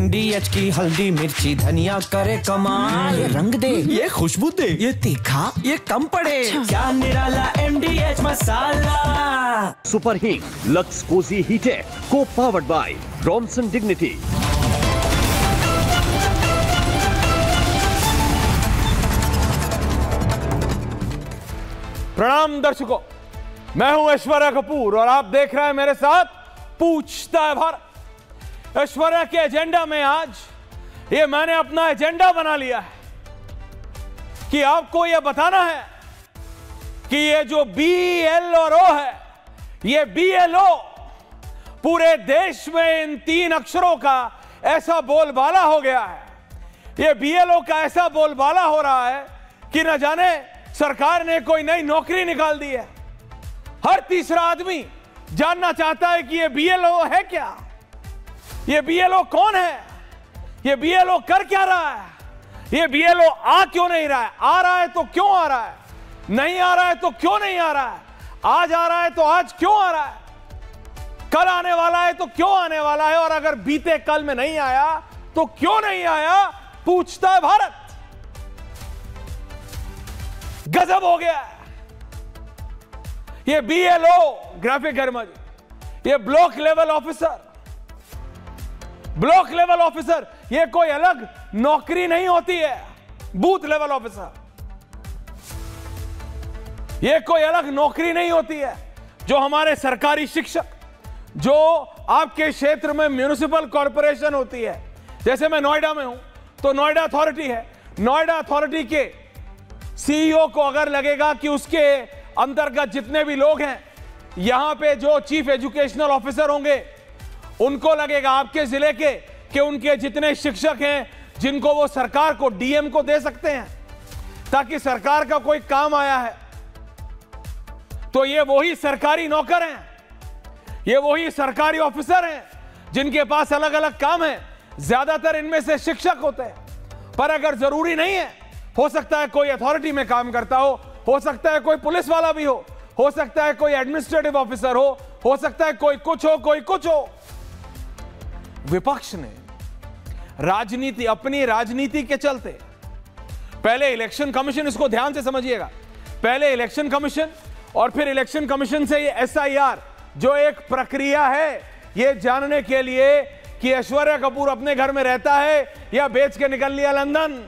MDH की हल्दी मिर्ची धनिया करे कमाल। ये रंग दे, ये खुशबू दे, ये तीखा, ये कम पड़े। क्या निराला MDH masala. Super heat Lux Cozy heated को पावर्ड बाय ब्रॉन्सन डिग्निटी। प्रणाम दर्शकों, मैं हूं ऐश्वर्या कपूर और आप देख रहे हैं मेरे साथ पूछता है भारत। ऐश्वर्या के एजेंडा में आज ये मैंने अपना एजेंडा बना लिया है कि आपको ये बताना है कि ये जो BL और O है, ये BLO पूरे देश में इन 3 अक्षरों का ऐसा बोलबाला हो गया है। ये BLO का ऐसा बोलबाला हो रहा है कि न जाने सरकार ने कोई नई नौकरी निकाल दी है। हर तीसरा आदमी जानना चाहता है कि ये BLO है क्या, ये BLO कौन है, ये BLO कर क्या रहा है, ये BLO आ क्यों नहीं रहा है, आ रहा है तो क्यों आ रहा है, नहीं आ रहा है तो क्यों नहीं आ रहा है, आज आ रहा है तो आज क्यों आ रहा है, कल आने वाला है तो क्यों आने वाला है, और अगर बीते कल में नहीं आया तो क्यों नहीं आया। पूछता है भारत। गजब हो गया है। ये BLO ग्राफिक गर्मा जी, ये ब्लॉक लेवल ऑफिसर, ये कोई अलग नौकरी नहीं होती है। बूथ लेवल ऑफिसर ये कोई अलग नौकरी नहीं होती है। जो हमारे सरकारी शिक्षक, जो आपके क्षेत्र में म्युनिसिपल कॉर्पोरेशन होती है, जैसे मैं नोएडा में हूं तो नोएडा अथॉरिटी है। नोएडा अथॉरिटी के CEO को अगर लगेगा कि उसके अंतर्गत जितने भी लोग हैं, यहां पे जो चीफ एजुकेशनल ऑफिसर होंगे, उनको लगेगा आपके जिले के कि उनके जितने शिक्षक हैं जिनको वो सरकार को, DM को दे सकते हैं ताकि सरकार का कोई काम आया है, तो ये वही सरकारी नौकर हैं, ये वही सरकारी ऑफिसर हैं जिनके पास अलग अलग काम है। ज्यादातर इनमें से शिक्षक होते हैं, पर अगर जरूरी नहीं है, हो सकता है कोई अथॉरिटी में काम करता हो सकता है कोई पुलिस वाला भी हो सकता है कोई एडमिनिस्ट्रेटिव ऑफिसर हो सकता है कोई कुछ हो। विपक्ष ने अपनी राजनीति के चलते, पहले इलेक्शन कमीशन, इसको ध्यान से समझिएगा, पहले इलेक्शन कमीशन और फिर इलेक्शन कमीशन से ये SIR, जो एक प्रक्रिया है ये जानने के लिए कि ऐश्वर्या कपूर अपने घर में रहता है या बेच के निकल लिया लंदन,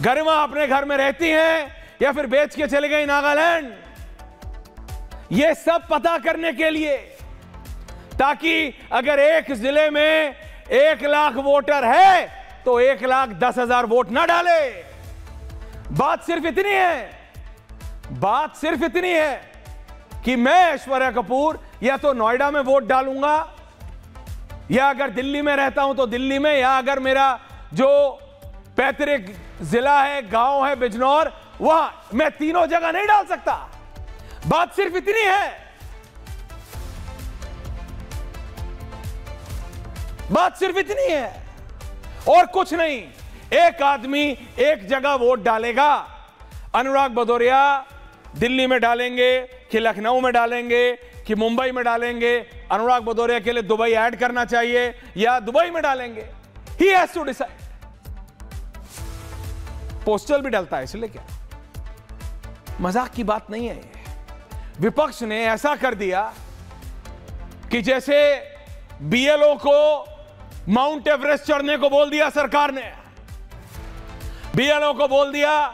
गरिमा अपने घर में रहती हैं या फिर बेच के चले गई नागालैंड, ये सब पता करने के लिए, ताकि अगर एक जिले में 1 लाख वोटर है तो 1,10,000 वोट ना डाले। बात सिर्फ इतनी है कि मैं ऐश्वर्या कपूर या तो नोएडा में वोट डालूंगा, या अगर दिल्ली में रहता हूं तो दिल्ली में, या अगर मेरा जो पैतृक जिला है, गांव है बिजनौर, वहां मैं तीनों जगह नहीं डाल सकता। बात सिर्फ इतनी है, और कुछ नहीं। एक आदमी एक जगह वोट डालेगा। अनुराग भदौरिया दिल्ली में डालेंगे कि लखनऊ में डालेंगे कि मुंबई में डालेंगे, अनुराग भदौरिया के लिए दुबई ऐड करना चाहिए या दुबई में डालेंगे, he has to decide. Postal भी डलता है, इसलिए क्या मजाक की बात नहीं है। विपक्ष ने ऐसा कर दिया कि जैसे BLO को माउंट एवरेस्ट चढ़ने को बोल दिया सरकार ने, BLO को बोल दिया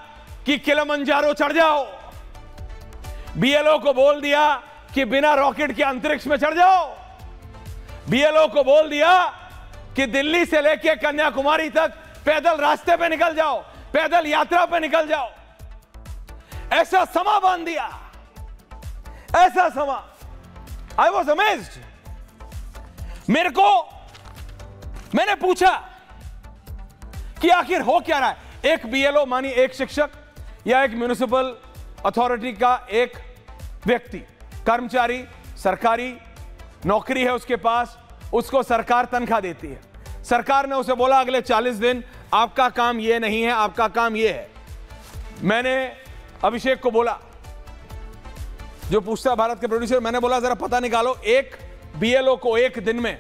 कि किलिमंजारो चढ़ जाओ, BLO को बोल दिया कि बिना रॉकेट के अंतरिक्ष में चढ़ जाओ, BLO को बोल दिया कि दिल्ली से लेकर कन्याकुमारी तक पैदल रास्ते पे निकल जाओ, पैदल यात्रा पे निकल जाओ। ऐसा समा बांध दिया, ऐसा समा। I was amazed. मैंने पूछा कि आखिर हो क्या रहा है। एक BLO मानी एक शिक्षक या एक म्युनिसिपल अथॉरिटी का एक व्यक्ति, कर्मचारी, सरकारी नौकरी है उसके पास, उसको सरकार तनख्वाह देती है। सरकार ने उसे बोला अगले 40 दिन आपका काम ये नहीं है, आपका काम ये है। मैंने अभिषेक को बोला, जो पूछता भारत के प्रोड्यूसर, मैंने बोला जरा पता निकालो एक BLO को एक दिन में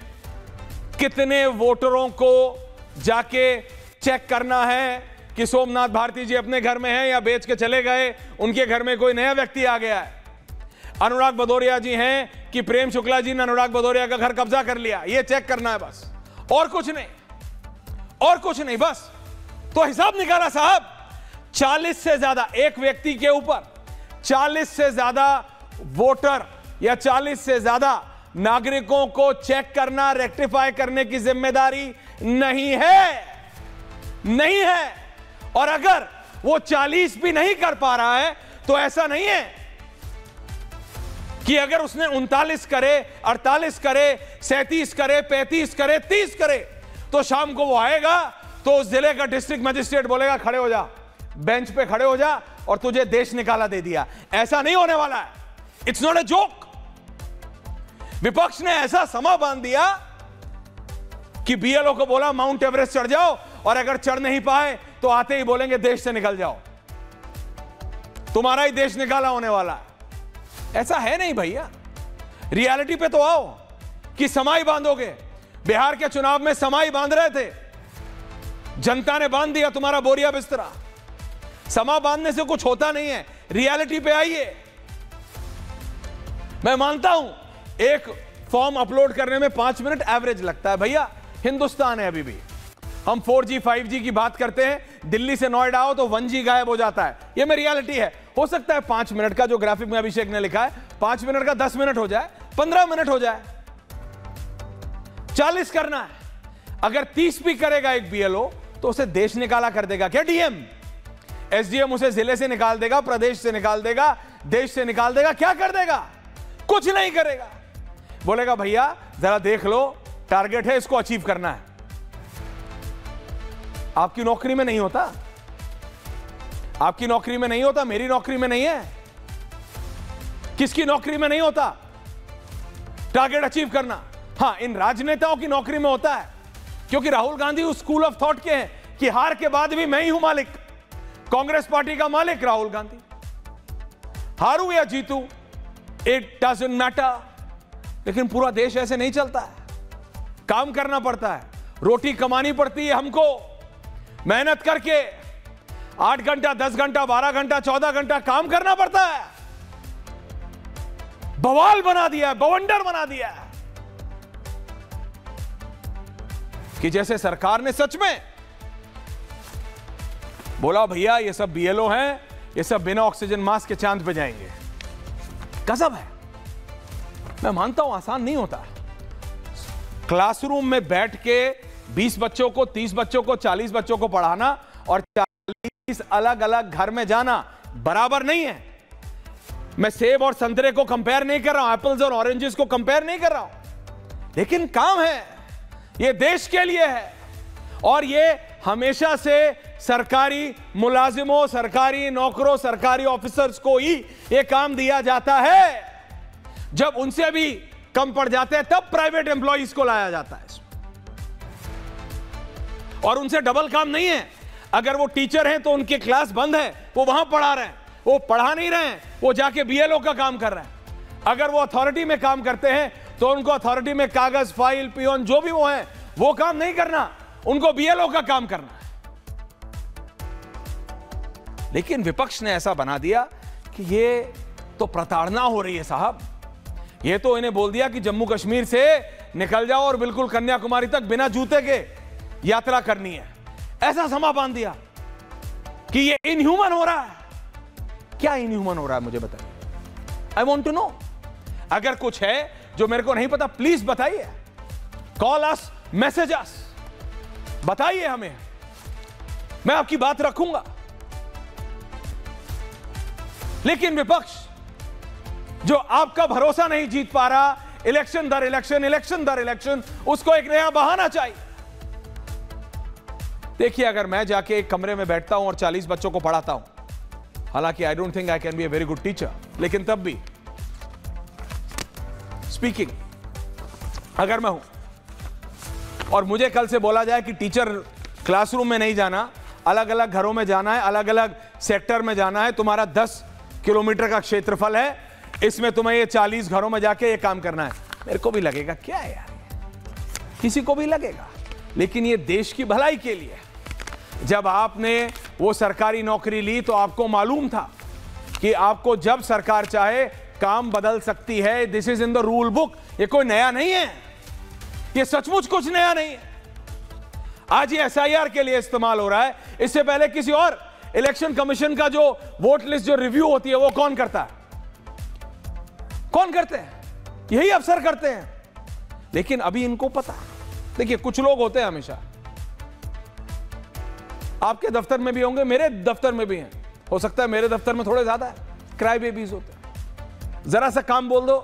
कितने वोटरों को जाके चेक करना है कि सोमनाथ भारती जी अपने घर में हैं या बेच के चले गए, उनके घर में कोई नया व्यक्ति आ गया है, अनुराग भदौरिया जी हैं कि प्रेम शुक्ला जी ने अनुराग भदौरिया का घर कब्जा कर लिया, ये चेक करना है बस, और कुछ नहीं, और कुछ नहीं, बस। तो हिसाब निकाला साहब, 40 से ज्यादा, एक व्यक्ति के ऊपर 40 से ज्यादा वोटर या 40 से ज्यादा नागरिकों को चेक करना, रेक्टिफाई करने की जिम्मेदारी नहीं है, नहीं है। और अगर वो 40 भी नहीं कर पा रहा है तो ऐसा नहीं है कि अगर उसने 39 करे, 48 करे, 37 करे, 35 करे, 30 करे, तो शाम को वो आएगा तो उस जिले का डिस्ट्रिक्ट मजिस्ट्रेट बोलेगा खड़े हो जा, बेंच पे खड़े हो जा और तुझे देश निकाला दे दिया। ऐसा नहीं होने वाला है। It's not a joke. विपक्ष ने ऐसा समा बांध दिया कि बीएलओ को बोला माउंट एवरेस्ट चढ़ जाओ, और अगर चढ़ नहीं पाए तो आते ही बोलेंगे देश से निकल जाओ, तुम्हारा ही देश निकाला होने वाला है। ऐसा है नहीं भैया। रियलिटी पे तो आओ कि समाई बांधोगे। बिहार के चुनाव में समाई बांध रहे थे, जनता ने बांध दिया तुम्हारा बोरिया बिस्तरा। समा बांधने से कुछ होता नहीं है, रियलिटी पे आइए। मैं मानता हूं एक फॉर्म अपलोड करने में 5 मिनट एवरेज लगता है भैया, हिंदुस्तान है अभी भी। हम 4G 5G की बात करते हैं, दिल्ली से नोएडा आओ तो 1G गायब हो जाता है, ये में रियलिटी है। हो सकता है 5 मिनट का जो ग्राफिक में अभिषेक ने लिखा है, 5 मिनट का 10 मिनट हो जाए, 15 मिनट हो जाए, 40 करना है। अगर 30 भी करेगा एक बीएलओ तो उसे देश निकाला कर देगा क्या डीएम? एसडीएम उसे जिले से निकाल देगा, प्रदेश से निकाल देगा, देश से निकाल देगा, क्या कर देगा? कुछ नहीं करेगा। बोलेगा भैया जरा देख लो, टारगेट है, इसको अचीव करना है। आपकी नौकरी में नहीं होता, आपकी नौकरी में नहीं होता, मेरी नौकरी में नहीं है, किसकी नौकरी में नहीं होता टारगेट अचीव करना। हां, इन राजनेताओं की नौकरी में होता है, क्योंकि राहुल गांधी उस स्कूल ऑफ थॉट के हैं कि हार के बाद भी मैं ही हूं मालिक, कांग्रेस पार्टी का मालिक राहुल गांधी। हारू या जीतू, इट डजंट मैटर। लेकिन पूरा देश ऐसे नहीं चलता है, काम करना पड़ता है, रोटी कमानी पड़ती है हमको, मेहनत करके 8 घंटा, 10 घंटा, 12 घंटा, 14 घंटा काम करना पड़ता है। बवाल बना दिया है, बवंडर बना दिया है कि जैसे सरकार ने सच में बोला भैया ये सब बीएलओ हैं, ये सब बिना ऑक्सीजन मास्क के चांद पे जाएंगे। गजब है। मैं मानता हूं आसान नहीं होता। क्लासरूम में बैठ के 20 बच्चों को, 30 बच्चों को, 40 बच्चों को पढ़ाना और 40 अलग अलग घर में जाना बराबर नहीं है। मैं सेब और संतरे को कंपेयर नहीं कर रहा हूं, एप्पल्स और ऑरेंजेस को कंपेयर नहीं कर रहा हूं, लेकिन काम है, ये देश के लिए है। और ये हमेशा से सरकारी मुलाजिमों, सरकारी नौकरों, सरकारी ऑफिसर्स को ही ये काम दिया जाता है। जब उनसे भी कम पड़ जाते हैं तब प्राइवेट एम्प्लॉइज को लाया जाता है, और उनसे डबल काम नहीं है। अगर वो टीचर हैं तो उनके क्लास बंद है, वो वहां पढ़ा रहे हैं, वो पढ़ा नहीं रहे हैं, वो जाके बीएलओ का काम कर रहे हैं। अगर वो अथॉरिटी में काम करते हैं तो उनको अथॉरिटी में कागज, फाइल, पियोन जो भी वो है वो काम नहीं करना, उनको बीएलओ का काम करना है। लेकिन विपक्ष ने ऐसा बना दिया कि ये तो प्रताड़ना हो रही है साहब। ये तो इन्हें बोल दिया कि जम्मू कश्मीर से निकल जाओ और बिल्कुल कन्याकुमारी तक बिना जूते के यात्रा करनी है। ऐसा समा बांध दिया कि ये इनह्यूमन हो रहा है। क्या इनह्यूमन हो रहा है मुझे बताइए, आई वॉन्ट टू नो। अगर कुछ है जो मेरे को नहीं पता प्लीज बताइए, कॉल अस, मैसेज अस, बताइए हमें, मैं आपकी बात रखूंगा। लेकिन विपक्ष जो आपका भरोसा नहीं जीत पा रहा, इलेक्शन दर इलेक्शन, इलेक्शन दर इलेक्शन, उसको एक नया बहाना चाहिए। देखिए, अगर मैं जाके एक कमरे में बैठता हूं और 40 बच्चों को पढ़ाता हूं, हालांकि I don't think I can be a very good teacher, लेकिन तब भी स्पीकिंग अगर मैं हूं और मुझे कल से बोला जाए कि टीचर क्लासरूम में नहीं जाना, अलग अलग घरों में जाना है, अलग अलग सेक्टर में जाना है, तुम्हारा 10 किलोमीटर का क्षेत्रफल है, इसमें तुम्हें ये 40 घरों में जाके ये काम करना है, मेरे को भी लगेगा क्या है यार, किसी को भी लगेगा, लेकिन ये देश की भलाई के लिए। जब आपने वो सरकारी नौकरी ली तो आपको मालूम था कि आपको जब सरकार चाहे काम बदल सकती है। This is in the rule book. ये कोई नया नहीं है, ये सचमुच कुछ नया नहीं है। आज ये एसआईआर के लिए इस्तेमाल हो रहा है। इससे पहले किसी और इलेक्शन कमीशन का जो वोट लिस्ट जो रिव्यू होती है वो कौन करता है? कौन करते हैं? यही अफसर करते हैं। लेकिन अभी इनको पता, देखिए कुछ लोग होते हैं हमेशा, आपके दफ्तर में भी होंगे, मेरे दफ्तर में भी हैं, हो सकता है मेरे दफ्तर में थोड़े ज्यादा है, क्राई बेबीज होते हैं। जरा सा काम बोल दो,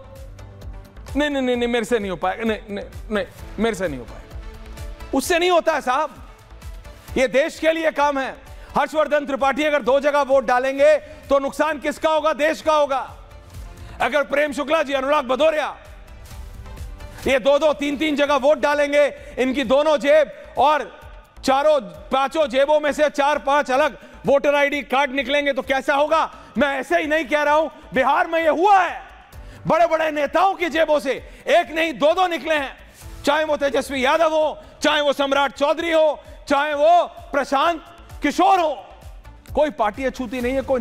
नहीं नहीं नहीं मेरे से नहीं हो पाएगा, नहीं नहीं नहीं मेरे से नहीं हो पाएगा। उससे नहीं होता है साहब, ये देश के लिए काम है। हर्षवर्धन त्रिपाठी अगर 2 जगह वोट डालेंगे तो नुकसान किसका होगा? देश का होगा। अगर प्रेम शुक्ला जी, अनुराग भदौरिया ये 2-2, 3-3 जगह वोट डालेंगे, इनकी दोनों जेब और 4-5 जेबों में से 4-5 अलग वोटर आईडी कार्ड निकलेंगे तो कैसा होगा? मैं ऐसे ही नहीं कह रहा हूं, बिहार में यह हुआ है। बड़े बड़े नेताओं की जेबों से 1 नहीं 2-2 निकले हैं, चाहे वो तेजस्वी यादव हो, चाहे वो सम्राट चौधरी हो, चाहे वो प्रशांत किशोर हो। कोई पार्टी अछूती नहीं है, कोई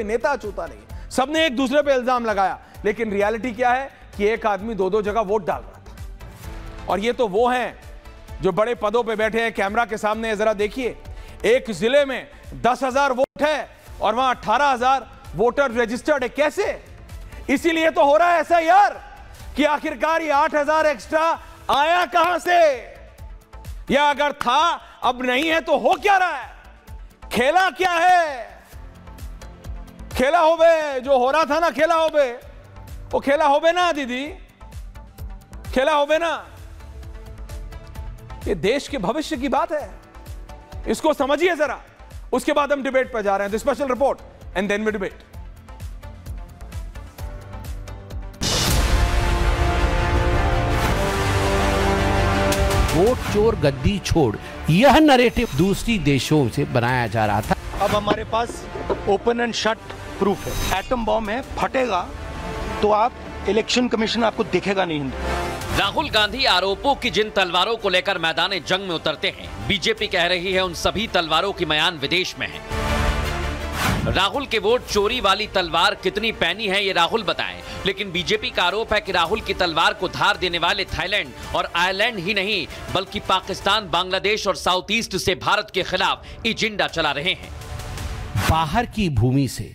नेता अछूता नहीं है। सबने एक दूसरे पे इल्जाम लगाया, लेकिन रियलिटी क्या है कि एक आदमी 2-2 जगह वोट डाल रहा था। और ये तो वो हैं जो बड़े पदों पे बैठे हैं, कैमरा के सामने जरा देखिए, एक जिले में 10,000 वोट है और वहां 18,000 वोटर रजिस्टर्ड है। कैसे? इसीलिए तो हो रहा है ऐसा यार कि आखिरकार ये 8,000 एक्स्ट्रा आया कहां से, या अगर था अब नहीं है तो हो क्या रहा है? खेला क्या है? खेला होबे जो हो रहा था ना, खेला होबे, वो खेला होबे ना दीदी, खेला होबे ना। ये देश के भविष्य की बात है, इसको समझिए जरा। उसके बाद हम डिबेट पर जा रहे हैं। The special report and then we debate. Vote चोर गद्दी छोड़, यह नरेटिव दूसरी देशों से बनाया जा रहा था। अब हमारे पास ओपन एंड शट प्रूफ है। एटम बॉम्ब है, फटेगा तो आप इलेक्शन कमीशन आपको दिखेगा नहीं। राहुल गांधी आरोपों की जिन तलवारों को लेकर मैदान जंग में उतरते हैं, बीजेपी कह रही है उन सभी तलवारों की मयान विदेश में है। राहुल के वोट चोरी वाली तलवार कितनी पैनी है ये राहुल बताएं, लेकिन बीजेपी का आरोप है कि राहुल की तलवार को धार देने वाले थाईलैंड और आयरलैंड ही नहीं बल्कि पाकिस्तान, बांग्लादेश और साउथ ईस्ट से भारत के खिलाफ एजेंडा चला रहे हैं। बाहर की भूमि से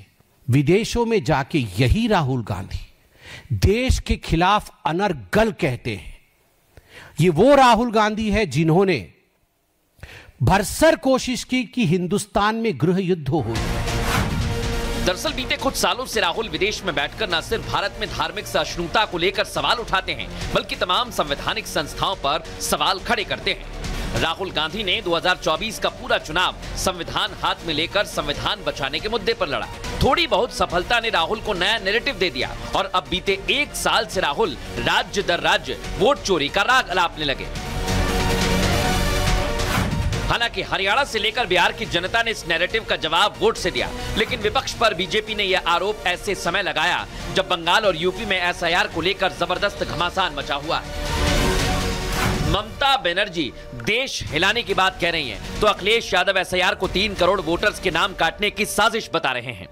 विदेशों में जाके यही राहुल गांधी देश के खिलाफ अनर्गल कहते हैं। ये वो राहुल गांधी है जिन्होंने भरसर कोशिश की कि हिंदुस्तान में गृह युद्ध हो। दरअसल बीते कुछ सालों से राहुल विदेश में बैठकर न सिर्फ भारत में धार्मिक सहिष्णुता को लेकर सवाल उठाते हैं, बल्कि तमाम संवैधानिक संस्थाओं पर सवाल खड़े करते हैं। राहुल गांधी ने 2024 का पूरा चुनाव संविधान हाथ में लेकर संविधान बचाने के मुद्दे पर लड़ा। थोड़ी बहुत सफलता ने राहुल को नया नैरेटिव दे दिया और अब बीते 1 साल से राहुल राज्य दर राज्य वोट चोरी का राग अलापने लगे। हालांकि हरियाणा से लेकर बिहार की जनता ने इस नैरेटिव का जवाब वोट से दिया, लेकिन विपक्ष पर बीजेपी ने यह आरोप ऐसे समय लगाया जब बंगाल और यूपी में एसआईआर को लेकर जबरदस्त घमासान मचा हुआ है। ममता बनर्जी देश हिलाने की बात कह रही हैं, तो अखिलेश यादव एसआईआर को 3 करोड़ वोटर्स के नाम काटने की साजिश बता रहे हैं।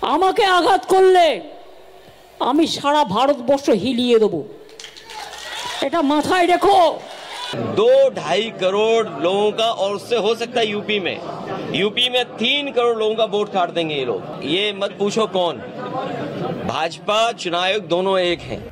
আমাকে আঘাত করলে আমি সারা ভারতবর্ষ হিলিয়ে দেব, এটা মাথায় রেখো। 2-2.5 करोड़ लोगों का, और उससे हो सकता है यूपी में 3 करोड़ लोगों का वोट काट देंगे ये लोग। ये मत पूछो कौन, भाजपा चुनाव आयोग दोनों एक हैं।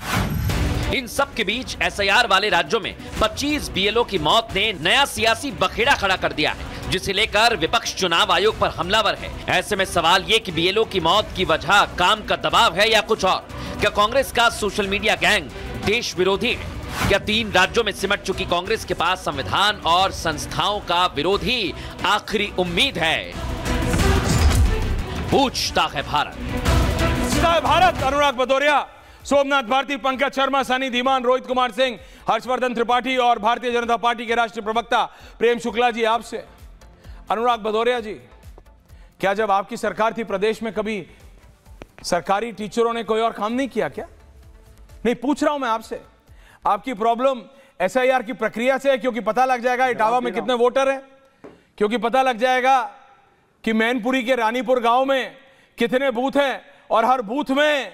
इन सब के बीच एसआईआर वाले राज्यों में 25 बीएलओ की मौत ने नया सियासी बखेड़ा खड़ा कर दिया है, जिसे लेकर विपक्ष चुनाव आयोग पर हमलावर है। ऐसे में सवाल ये कि बीएलओ की मौत की वजह काम का दबाव है या कुछ और? क्या कांग्रेस का सोशल मीडिया गैंग देश विरोधी है? क्या 3 राज्यों में सिमट चुकी कांग्रेस के पास संविधान और संस्थाओं का विरोध ही आखिरी उम्मीद है? पूछता है भारत। अनुराग भदौरिया, सोमनाथ भारती, पंकज शर्मा, सनी धीमान, रोहित कुमार सिंह, हर्षवर्धन त्रिपाठी और भारतीय जनता पार्टी के राष्ट्रीय प्रवक्ता प्रेम शुक्ला जी आपसे। अनुराग भदौरिया जी, क्या जब आपकी सरकार थी प्रदेश में कभी सरकारी टीचरों ने कोई और काम नहीं किया क्या? नहीं, पूछ रहा हूं मैं आपसे। आपकी प्रॉब्लम एसआईआर की प्रक्रिया से है, क्योंकि पता लग जाएगा इटावा में कितने वोटर हैं, क्योंकि पता लग जाएगा कि मैनपुरी के रानीपुर गांव में कितने बूथ हैं और हर बूथ में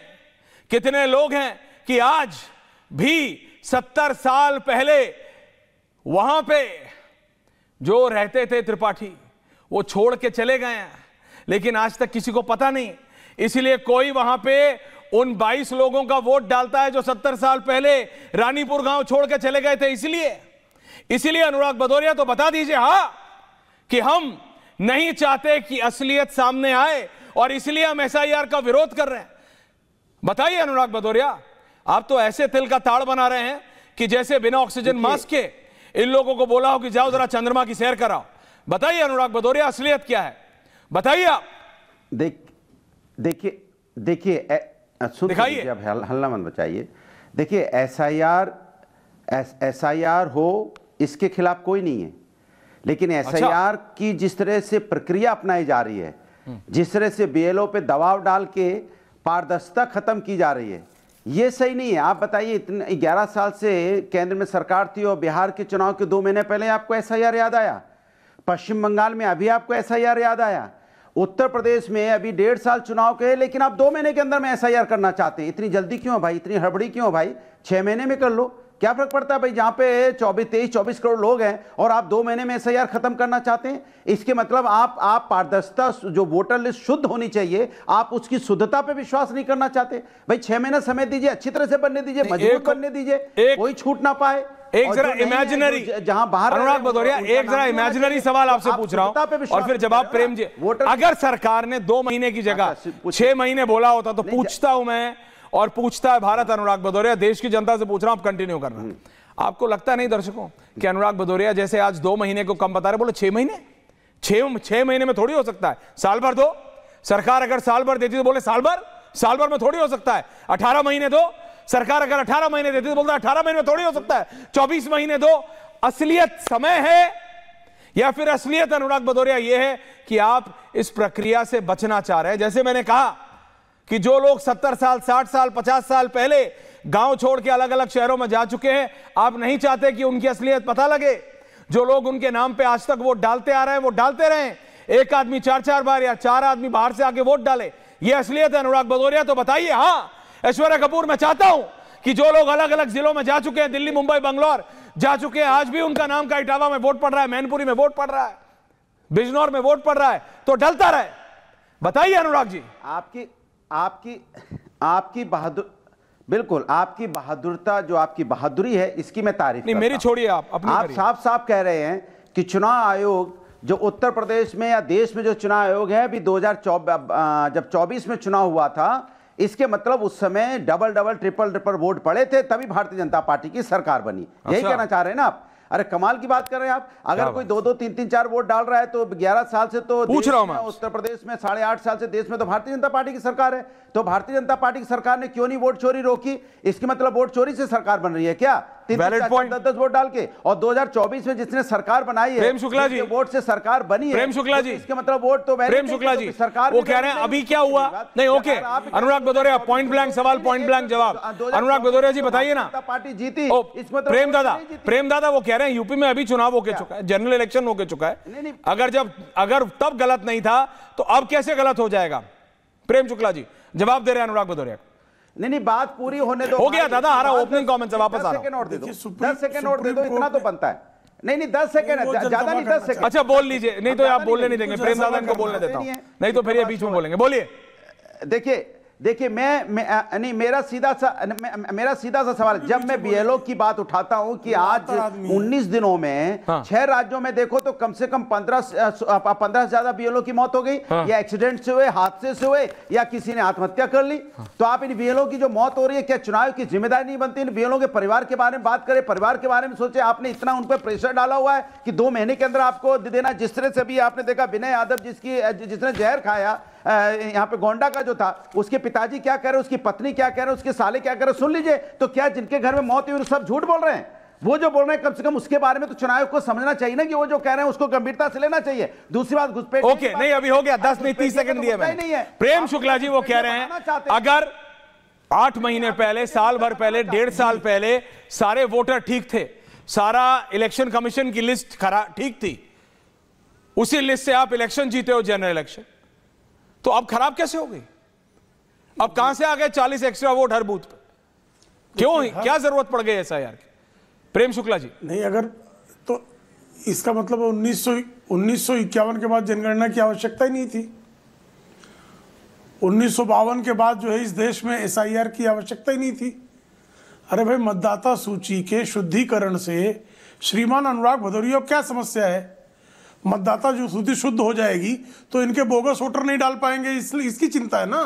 कितने लोग हैं, कि आज भी 70 साल पहले वहां पे जो रहते थे त्रिपाठी वो छोड़ के चले गए हैं, लेकिन आज तक किसी को पता नहीं। इसलिए कोई वहां पे उन 22 लोगों का वोट डालता है जो 70 साल पहले रानीपुर गांव छोड़ के चले गए थे। इसलिए अनुराग भदौरिया तो बता दीजिए हां कि हम नहीं चाहते कि असलियत सामने आए और इसलिए हम एसआईआर का विरोध कर रहे हैं। बताइए अनुराग भदौरिया, आप तो ऐसे तिल का ताड़ बना रहे हैं कि जैसे बिना ऑक्सीजन मास्क के इन लोगों को बोला हो कि जाओ जरा चंद्रमा की सैर कराओ। बताइए अनुराग भदौरिया, असलियत क्या है, बताइए आप। देखिए दिखाइए, अब हल्ला मत बचाइए। देखिए एसआईआर हो इसके खिलाफ कोई नहीं है, लेकिन एसआईआर की जिस तरह से प्रक्रिया अपनाई जा रही है, जिस तरह से बीएलओ पे दबाव डाल के पारदर्शिता खत्म की जा रही है, ये सही नहीं है। आप बताइए, इतने 11 साल से केंद्र में सरकार थी और बिहार के चुनाव के 2 महीने पहले आपको एसआईआर याद आया, पश्चिम बंगाल में अभी आपको एसआईआर याद आया, उत्तर प्रदेश में अभी 1.5 साल चुनाव के, लेकिन आप 2 महीने के अंदर में एसआईआर करना चाहते हैं। इतनी जल्दी क्यों भाई, इतनी हड़बड़ी क्यों भाई? 6 महीने में कर लो, क्या फर्क पड़ता है भाई? जहां पे 23-24 करोड़ लोग हैं और आप 2 महीने में एसआईआर खत्म करना चाहते हैं, इसके मतलब आप पारदर्शिता, जो वोटर लिस्ट शुद्ध होनी चाहिए, आप उसकी शुद्धता पे विश्वास नहीं करना चाहते। भाई 6 महीने समय दीजिए, अच्छी तरह से बनने दीजिए, मजबूत बनने दीजिए, कोई छूट ना पाए। एक जरा इमेजिनरी, जहां बाहर अनुराग भदौरिया, एक जरा इमेजिनरी सवाल आपसे पूछ रहा हूं और फिर जवाब प्रेम जी। अगर सरकार ने 2 महीने की जगह 6 महीने बोला होता तो पूछता हूं मैं, और पूछता है भारत अनुराग भदौरिया, देश की जनता से पूछ रहा हूं, आप कंटिन्यू करना। आपको लगता नहीं दर्शकों कि अनुराग भदौरिया जैसे आज 2 महीने को कम बता रहे, बोले 6 महीने, 6 महीने में थोड़ी हो सकता है, साल भर दो। सरकार अगर साल भर देती तो बोले साल भर में थोड़ी हो सकता है। 18 महीने दो, सरकार अगर 18 महीने देती तो बोलता 18 महीने में थोड़ी हो सकता है। 24 महीने दो। असलियत समय है या फिर असलियत अनुराग भदौरिया यह है कि आप इस प्रक्रिया से बचना चाह रहे हैं? जैसे मैंने कहा कि जो लोग 70 साल, 60 साल, 50 साल पहले गांव छोड़ के अलग अलग शहरों में जा चुके हैं, आप नहीं चाहते कि उनकी असलियत पता लगे। जो लोग उनके नाम पे आज तक वोट डालते आ रहे हैं, वो डालते रहें। एक आदमी 4-4 बार या 4 आदमी बाहर से आके वोट डाले, ये असलियत है अनुराग भदौरिया? तो बताइए। हाँ ऐश्वर्या कपूर, मैं चाहता हूं कि जो लोग अलग अलग जिलों में जा चुके हैं, दिल्ली, मुंबई, बंगलौर जा चुके हैं, आज भी उनका नाम का इटावा में वोट पड़ रहा है, मैनपुरी में वोट पड़ रहा है, बिजनौर में वोट पड़ रहा है, तो डलता रहे। बताइए अनुराग जी। आपकी बहादुर, बिल्कुल आपकी बहादुरता, जो आपकी बहादुरी है, इसकी मैं तारीफ नहीं, मेरी छोड़िए, आप साफ कह रहे हैं कि चुनाव आयोग जो उत्तर प्रदेश में या देश में जो चुनाव आयोग है, अभी 2024 जब 24 में चुनाव हुआ था, इसके मतलब उस समय डबल ट्रिपल वोट पड़े थे, तभी भारतीय जनता पार्टी की सरकार बनी। यही कहना चाह रहे हैं ना आप? अरे कमाल की बात कर रहे हैं आप। अगर कोई 2-2, 3-3, 4 वोट डाल रहा है तो 11 साल से तो पूछ रहा हूं मैं, उत्तर प्रदेश में 8.5 साल से देश में तो भारतीय जनता पार्टी की सरकार है। तो भारतीय जनता पार्टी की सरकार ने क्यों नहीं वोट चोरी रोकी? इसकी मतलब वोट चोरी से सरकार बन रही है क्या? 10 वोट डाल के। और 2024 में जिसने सरकार बनाई है, प्रेम शुक्ला जी, वोट से सरकार बनी है। प्रेम शुक्ला जी, इसके मतलब वोट तो प्रेम शुक्ला जी सरकार वो कह रहे हैं अभी क्या हुआ? नहीं, ओके अनुराग भदौरिया, पॉइंट ब्लैंक सवाल, पॉइंट ब्लैंक जवाब। अनुराग भदौरिया जी बताइए ना। पार्टी जीती, प्रेम दादा वो कह रहे हैं यूपी में अभी चुनाव होके चुका है, जनरल इलेक्शन होके चुका है। अगर तब गलत नहीं था तो अब कैसे गलत हो जाएगा? प्रेम शुक्ला जी जवाब दे रहे हैं अनुराग भदौरिया। नहीं, बात पूरी होने दो। हो गया दादा, आ रहा ओपनिंग कमेंट से वापस आ रहा हूं। 10 सेकंड और दे दो, इतना तो बनता है। नहीं 10 सेकंड, ज्यादा नहीं, 10 सेकंड। अच्छा बोल लीजिए, नहीं तो आप बोलने नहीं देंगे। प्रेम दादा इनको बोलने देता हूं, नहीं तो फिर ये बीच में बोलेंगे। बोलिए। देखिए मेरा सीधा सा सवाल, जब मैं बीएलओ की बात उठाता हूं कि आज 19 दिनों में 6 राज्यों में देखो तो कम से कम 15 से ज्यादा बीएलओ की मौत हो गई, या एक्सीडेंट से हुए, हादसे से हुए, या किसी ने आत्महत्या कर ली। तो आप इन बीएलओ की जो मौत हो रही है, क्या चुनाव की जिम्मेदारी नहीं बनती? इन बीएलओ के परिवार के बारे में बात करें, परिवार के बारे में सोचे। आपने इतना उन पर प्रेशर डाला हुआ है कि 2 महीने के अंदर आपको देना। जिस तरह से भी आपने देखा विनय यादव जिसने जहर खाया यहाँ पे गोंडा का जो था, उसके पिताजी क्या कह रहे, उसकी पत्नी क्या कह रहे, उसके साले क्या कह रहे, सुन लीजिए। तो क्या जिनके घर में मौत हुई सब झूठ बोल रहे हैं? वो जो बोल रहे हैं कम से कम उसके बारे में तो चुनाव को समझना चाहिए ना, कि वो जो कह रहे हैं उसको गंभीरता से लेना चाहिए। दूसरी बात घुसपैठ, ओके नहीं, अभी हो गया 10 नहीं 30 सेकंड दिए मैंने। प्रेम शुक्ला जी वो कह रहे हैं 8 महीने पहले, साल भर पहले, 1.5 साल पहले सारे वोटर ठीक थे, सारा इलेक्शन कमीशन की लिस्ट ठीक थी, उसी लिस्ट से आप इलेक्शन जीते हो, जनरल इलेक्शन, तो अब खराब कैसे हो गई? अब कहां से आ गए 40 एक्स्ट्रा वोट हर बूथ पे? क्यों, क्या जरूरत पड़ गई एसआईआर की? प्रेम शुक्ला जी। नहीं, अगर तो इसका मतलब 1951 के बाद जनगणना की आवश्यकता ही नहीं थी। 1952 के बाद जो है इस देश में एसआईआर की आवश्यकता ही नहीं थी। अरे भाई, मतदाता सूची के शुद्धिकरण से श्रीमान अनुराग भदौरिया क्या समस्या है? मतदाता जो सूची शुद्ध हो जाएगी तो इनके बोगस वोटर नहीं डाल पाएंगे, इसलिए इसकी चिंता है ना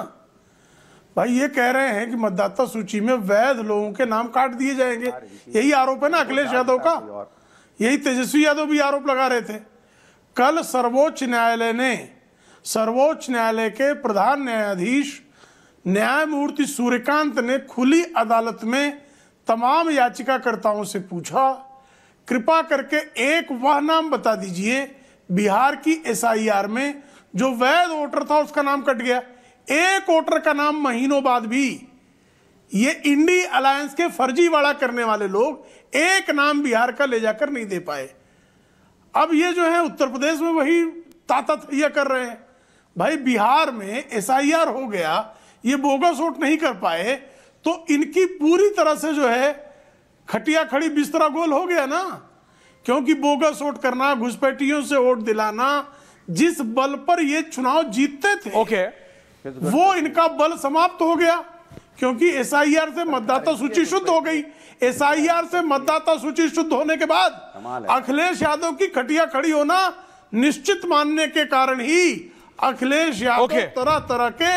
भाई। ये कह रहे हैं कि मतदाता सूची में वैध लोगों के नाम काट दिए जाएंगे, यही आरोप है ना अखिलेश यादव का, यही तेजस्वी यादव भी आरोप लगा रहे थे। कल सर्वोच्च न्यायालय के प्रधान न्यायाधीश न्यायमूर्ति सूर्यकांत ने खुली अदालत में तमाम याचिकाकर्ताओं से पूछा, कृपा करके एक वह नाम बता दीजिए बिहार की एसआईआर में जो वैध वोटर था उसका नाम कट गया। एक वोटर का नाम महीनों बाद भी ये इंडी अलायंस के फर्जीवाड़ा करने वाले लोग एक नाम बिहार का ले जाकर नहीं दे पाए। अब ये जो है उत्तर प्रदेश में वही तातातैया कर रहे हैं। भाई, बिहार में एसआईआर हो गया, ये बोगस वोट नहीं कर पाए, तो इनकी पूरी तरह से जो है खटिया खड़ी बिस्तरा गोल हो गया ना। क्योंकि बोगस वोट करना, घुसपैठियों से वोट दिलाना, जिस बल पर ये चुनाव जीतते थे वो इनका बल समाप्त हो गया। क्योंकि एसआईआर से मतदाता सूची शुद्ध हो गई। एसआईआर से मतदाता सूची शुद्ध होने के बाद अखिलेश यादव की खटिया खड़ी होना निश्चित मानने के कारण ही अखिलेश यादव तरह तरह के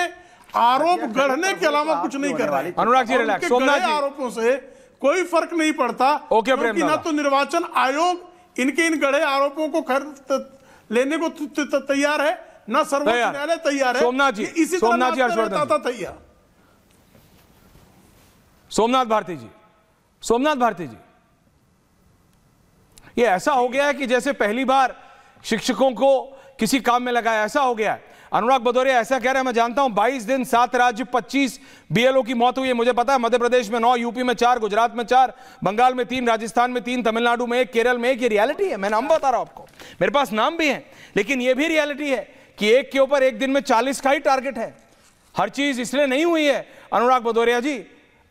आरोप गढ़ने के अलावा कुछ नहीं कर रहे। अनुराग जी रिलैक्स, सोमनाथ जी, आरोपों से कोई फर्क नहीं पड़ता, क्योंकि ना तो निर्वाचन आयोग इनके इन गढ़े आरोपों को लेने को तैयार है, ना सर्वोच्च न्यायालय तैयार है। सोमनाथ जी, इसी सोमनाथ जी, तैयार। सोमनाथ भारती जी, ये ऐसा हो गया है कि जैसे पहली बार शिक्षकों को किसी काम में लगाया, ऐसा हो गया है। अनुराग भदौरिया ऐसा कह रहे हैं, मैं जानता हूं 22 दिन 7 राज्य 25 बीएलओ की मौत हुई है, मुझे पता है। मध्य प्रदेश में 9, यूपी में 4, गुजरात में 4, बंगाल में 3, राजस्थान में 3, तमिलनाडु में 1, केरल में 1। ये रियलिटी है, मैं नाम बता रहा हूं आपको, मेरे पास नाम भी है। लेकिन यह भी रियलिटी है कि एक के ऊपर एक दिन में 40 का ही टारगेट है। हर चीज इसलिए नहीं हुई है। अनुराग भदौरिया जी,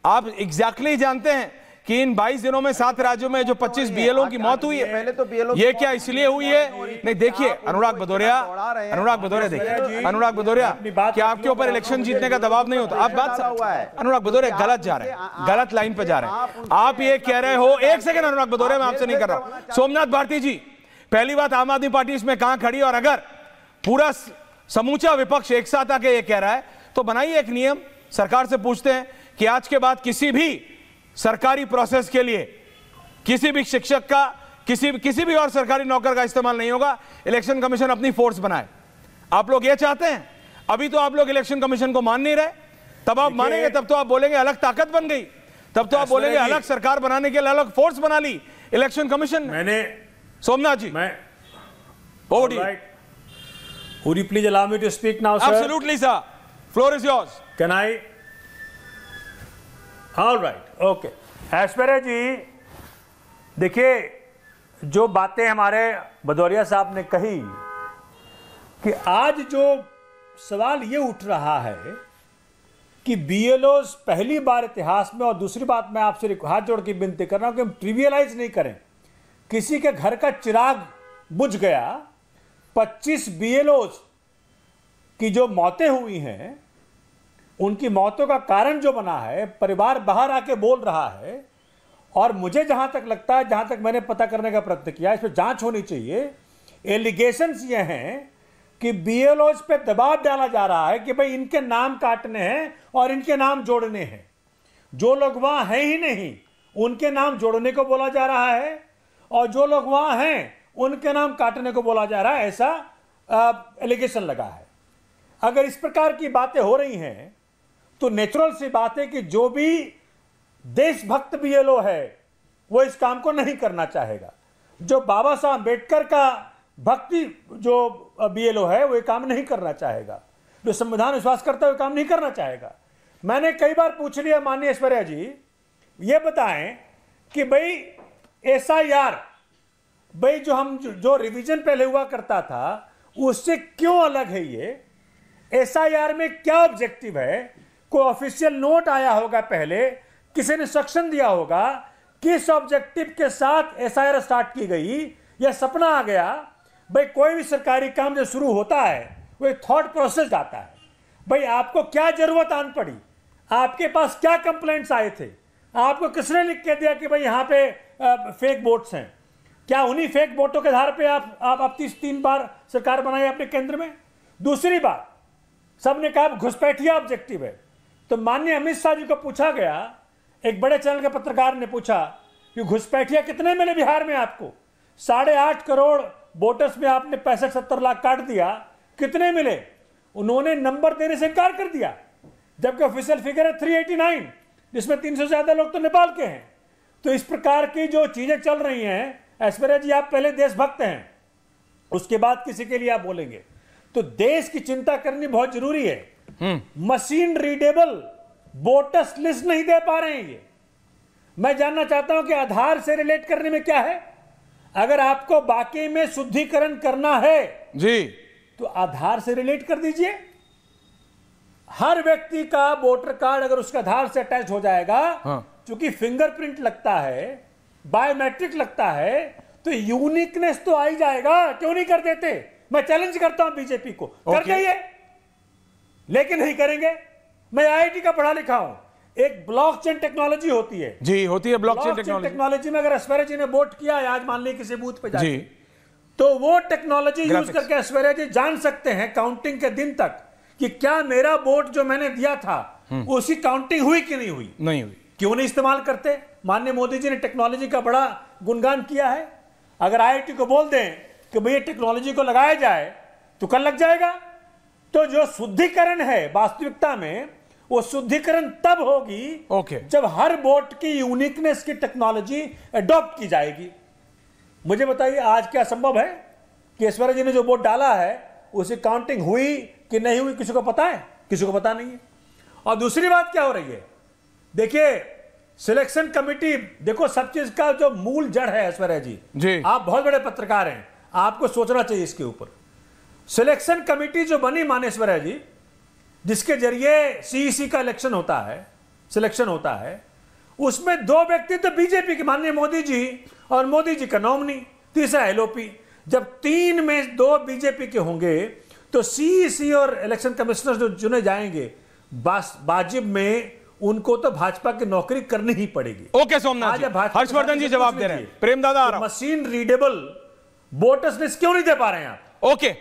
आप एग्जैक्टली जानते हैं कि इन 22 दिनों में 7 राज्यों में जो 25 बीएलओ की मौत हुई है, पहले तो बीएलओ ये क्या इसलिए हुई है? नहीं, देखिए अनुराग भदौरिया देखिए, अनुराग भदौरिया, क्या आपके ऊपर इलेक्शन जीतने का दबाव नहीं होता? आप बात अनुराग भदौरिया गलत जा रहे हैं, गलत लाइन पे जा रहे हैं। आप ये कह रहे हो, एक सेकंड अनुराग भदौरिया, मैं आपसे नहीं कर रहा हूं। सोमनाथ भारती जी, पहली बात, आम आदमी पार्टी इसमें कहां खड़ी? और अगर पूरा समूचा विपक्ष एक साथ आके ये कह रहा है तो बनाइए एक नियम, सरकार से पूछते हैं कि आज के बाद किसी भी सरकारी प्रोसेस के लिए किसी भी शिक्षक का, किसी भी और सरकारी नौकर का इस्तेमाल नहीं होगा। इलेक्शन कमीशन अपनी फोर्स बनाए। आप लोग ये चाहते हैं? अभी तो आप लोग इलेक्शन कमीशन को मान नहीं रहे, तब आप मानेंगे, तब तो आप बोलेंगे अलग ताकत बन गई, तब तो आप बोलेंगे अलग सरकार बनाने के लिए अलग फोर्स बना ली इलेक्शन कमीशन। मैंने सोमनाथ जी, Would you please allow me to speak now, sir? Absolutely, sir. Floor is yours. Can I? All right. Okay. Aishwarya जी, देखिए, जो बातें हमारे भदौरिया साहब ने कही कि आज जो सवाल ये उठ रहा है कि बीएलओ पहली बार इतिहास में, और दूसरी बात मैं आपसे हाथ जोड़ के विनती कर रहा हूं कि हम ट्रिवियलाइज नहीं करें। किसी के घर का चिराग बुझ गया, 25 बीएलओ की जो मौतें हुई हैं, उनकी मौतों का कारण जो बना है, परिवार बाहर आके बोल रहा है। और मुझे जहां तक लगता है, जहां तक मैंने पता करने का प्रयत्न किया, इस पर जांच होनी चाहिए। एलिगेशंस ये हैं कि बीएलओ पे दबाव डाला जा रहा है कि भाई इनके नाम काटने हैं और इनके नाम जोड़ने हैं। जो लोग वहां हैं ही नहीं, उनके नाम जोड़ने को बोला जा रहा है, और जो लोग वहां हैं उनके नाम काटने को बोला जा रहा है। ऐसा एलिगेशन लगा है। अगर इस प्रकार की बातें हो रही हैं तो नेचुरल सी बात है कि जो भी देशभक्त बीएलओ है वो इस काम को नहीं करना चाहेगा। जो बाबा साहब अम्बेडकर का भक्ति जो बीएलओ है वो ये काम नहीं करना चाहेगा। जो संविधान विश्वास करता है वो काम नहीं करना चाहेगा। मैंने कई बार पूछ लिया माननीय ऐश्वर्या जी, ये बताएं कि भाई SIR, भाई जो रिवीजन पहले हुआ करता था उससे क्यों अलग है ये? SIR में क्या ऑब्जेक्टिव है? कोई ऑफिशियल नोट आया होगा, पहले किसी ने इंस्ट्रक्शन दिया होगा, किस ऑब्जेक्टिव के साथ SIR स्टार्ट की गई, या सपना आ गया? भाई कोई भी सरकारी काम जो शुरू होता है वो एक थॉट प्रोसेस जाता है। भाई आपको क्या जरूरत आन पड़ी, आपके पास क्या कंप्लेंट्स आए थे, आपको किसने लिख के दिया कि भाई यहाँ पे फेक वोट्स हैं? क्या उन्हीं फेक वोटों के आधार पे आप 3 बार सरकार बनाई अपने केंद्र में? दूसरी बात, सबने कहा घुसपैठिया ऑब्जेक्टिव है, तो माननीय अमित शाह जी को पूछा गया, एक बड़े चैनल के पत्रकार ने पूछा कि घुसपैठिया कितने मिले बिहार में आपको? 8.5 करोड़ वोटर्स में आपने 65-70 लाख काट दिया, कितने मिले? उन्होंने नंबर देने से इनकार कर दिया, जबकि ऑफिशियल फिगर है 389, जिसमें 300 से ज्यादा लोग तो नेपाल के हैं। तो इस प्रकार की जो चीजें चल रही हैं, ऐश्वर्या जी आप पहले देशभक्त हैं, उसके बाद किसी के लिए आप बोलेंगे, तो देश की चिंता करनी बहुत जरूरी है। मशीन रीडेबल वोटर्स लिस्ट नहीं दे पा रहे हैं ये। मैं जानना चाहता हूं कि आधार से रिलेट करने में क्या है? अगर आपको बाकी में शुद्धिकरण करना है जी, तो आधार से रिलेट कर दीजिए। हर व्यक्ति का वोटर कार्ड अगर उसका आधार से अटैच हो जाएगा, क्योंकि फिंगरप्रिंट लगता है, बायोमेट्रिक लगता है, तो यूनिकनेस तो आ ही जाएगा। क्यों नहीं कर देते? मैं चैलेंज करता हूं बीजेपी को, कर जाइए, लेकिन नहीं करेंगे। मैं IIT का पढ़ा लिखा हूं, एक ब्लॉकचेन टेक्नोलॉजी होती है जी, होती है ब्लॉकचेन टेक्नोलॉजी में अगर ऐश्वर्या जी ने वोट किया है आज, मान लीजिए किसी बूथ पे जाके, तो वो टेक्नोलॉजी यूज करके ऐश्वर्या जी जान सकते हैं काउंटिंग के दिन तक कि क्या मेरा वोट जो मैंने दिया था उसकी काउंटिंग हुई कि नहीं हुई। नहीं हुई। क्यों नहीं इस्तेमाल करते? माननीय मोदी जी ने टेक्नोलॉजी का बड़ा गुणगान किया है। अगर IIT को बोल दें कि भैया टेक्नोलॉजी को लगाया जाए तो कल लग जाएगा। तो जो शुद्धिकरण है वास्तविकता में, वो शुद्धिकरण तब होगी जब हर वोट की यूनिकनेस की टेक्नोलॉजी अडॉप्ट की जाएगी। मुझे बताइए आज क्या संभव है कि ऐश्वर्या जी ने जो वोट डाला है उसे काउंटिंग हुई कि नहीं हुई? किसी को पता है? किसी को पता नहीं है। और दूसरी बात क्या हो रही है, देखिए सिलेक्शन कमेटी, देखो सब चीज का जो मूल जड़ है ऐश्वर्या जी, आप बहुत बड़े पत्रकार हैं, आपको सोचना चाहिए इसके ऊपर। सिलेक्शन कमेटी जो बनी मानेश्वर्या जी, जिसके जरिए CEC का इलेक्शन होता है, सिलेक्शन होता है, उसमें 2 व्यक्ति तो बीजेपी के, माननीय मोदी जी और मोदी जी का नॉमिनी, तीसरा LOP। जब 3 में 2 बीजेपी के होंगे तो CEC और इलेक्शन कमिश्नर जो चुने जाएंगे, वाजिब में उनको तो भाजपा की नौकरी करनी ही पड़ेगी। ओके सोमनाथ जी, हर्षवर्धन जी जवाब दे रहे हैं। प्रेम दादा आ रहा हूं। मशीन रीडेबल वोटर्स लिस्ट क्यों नहीं दे पा रहे हैं आप? ओके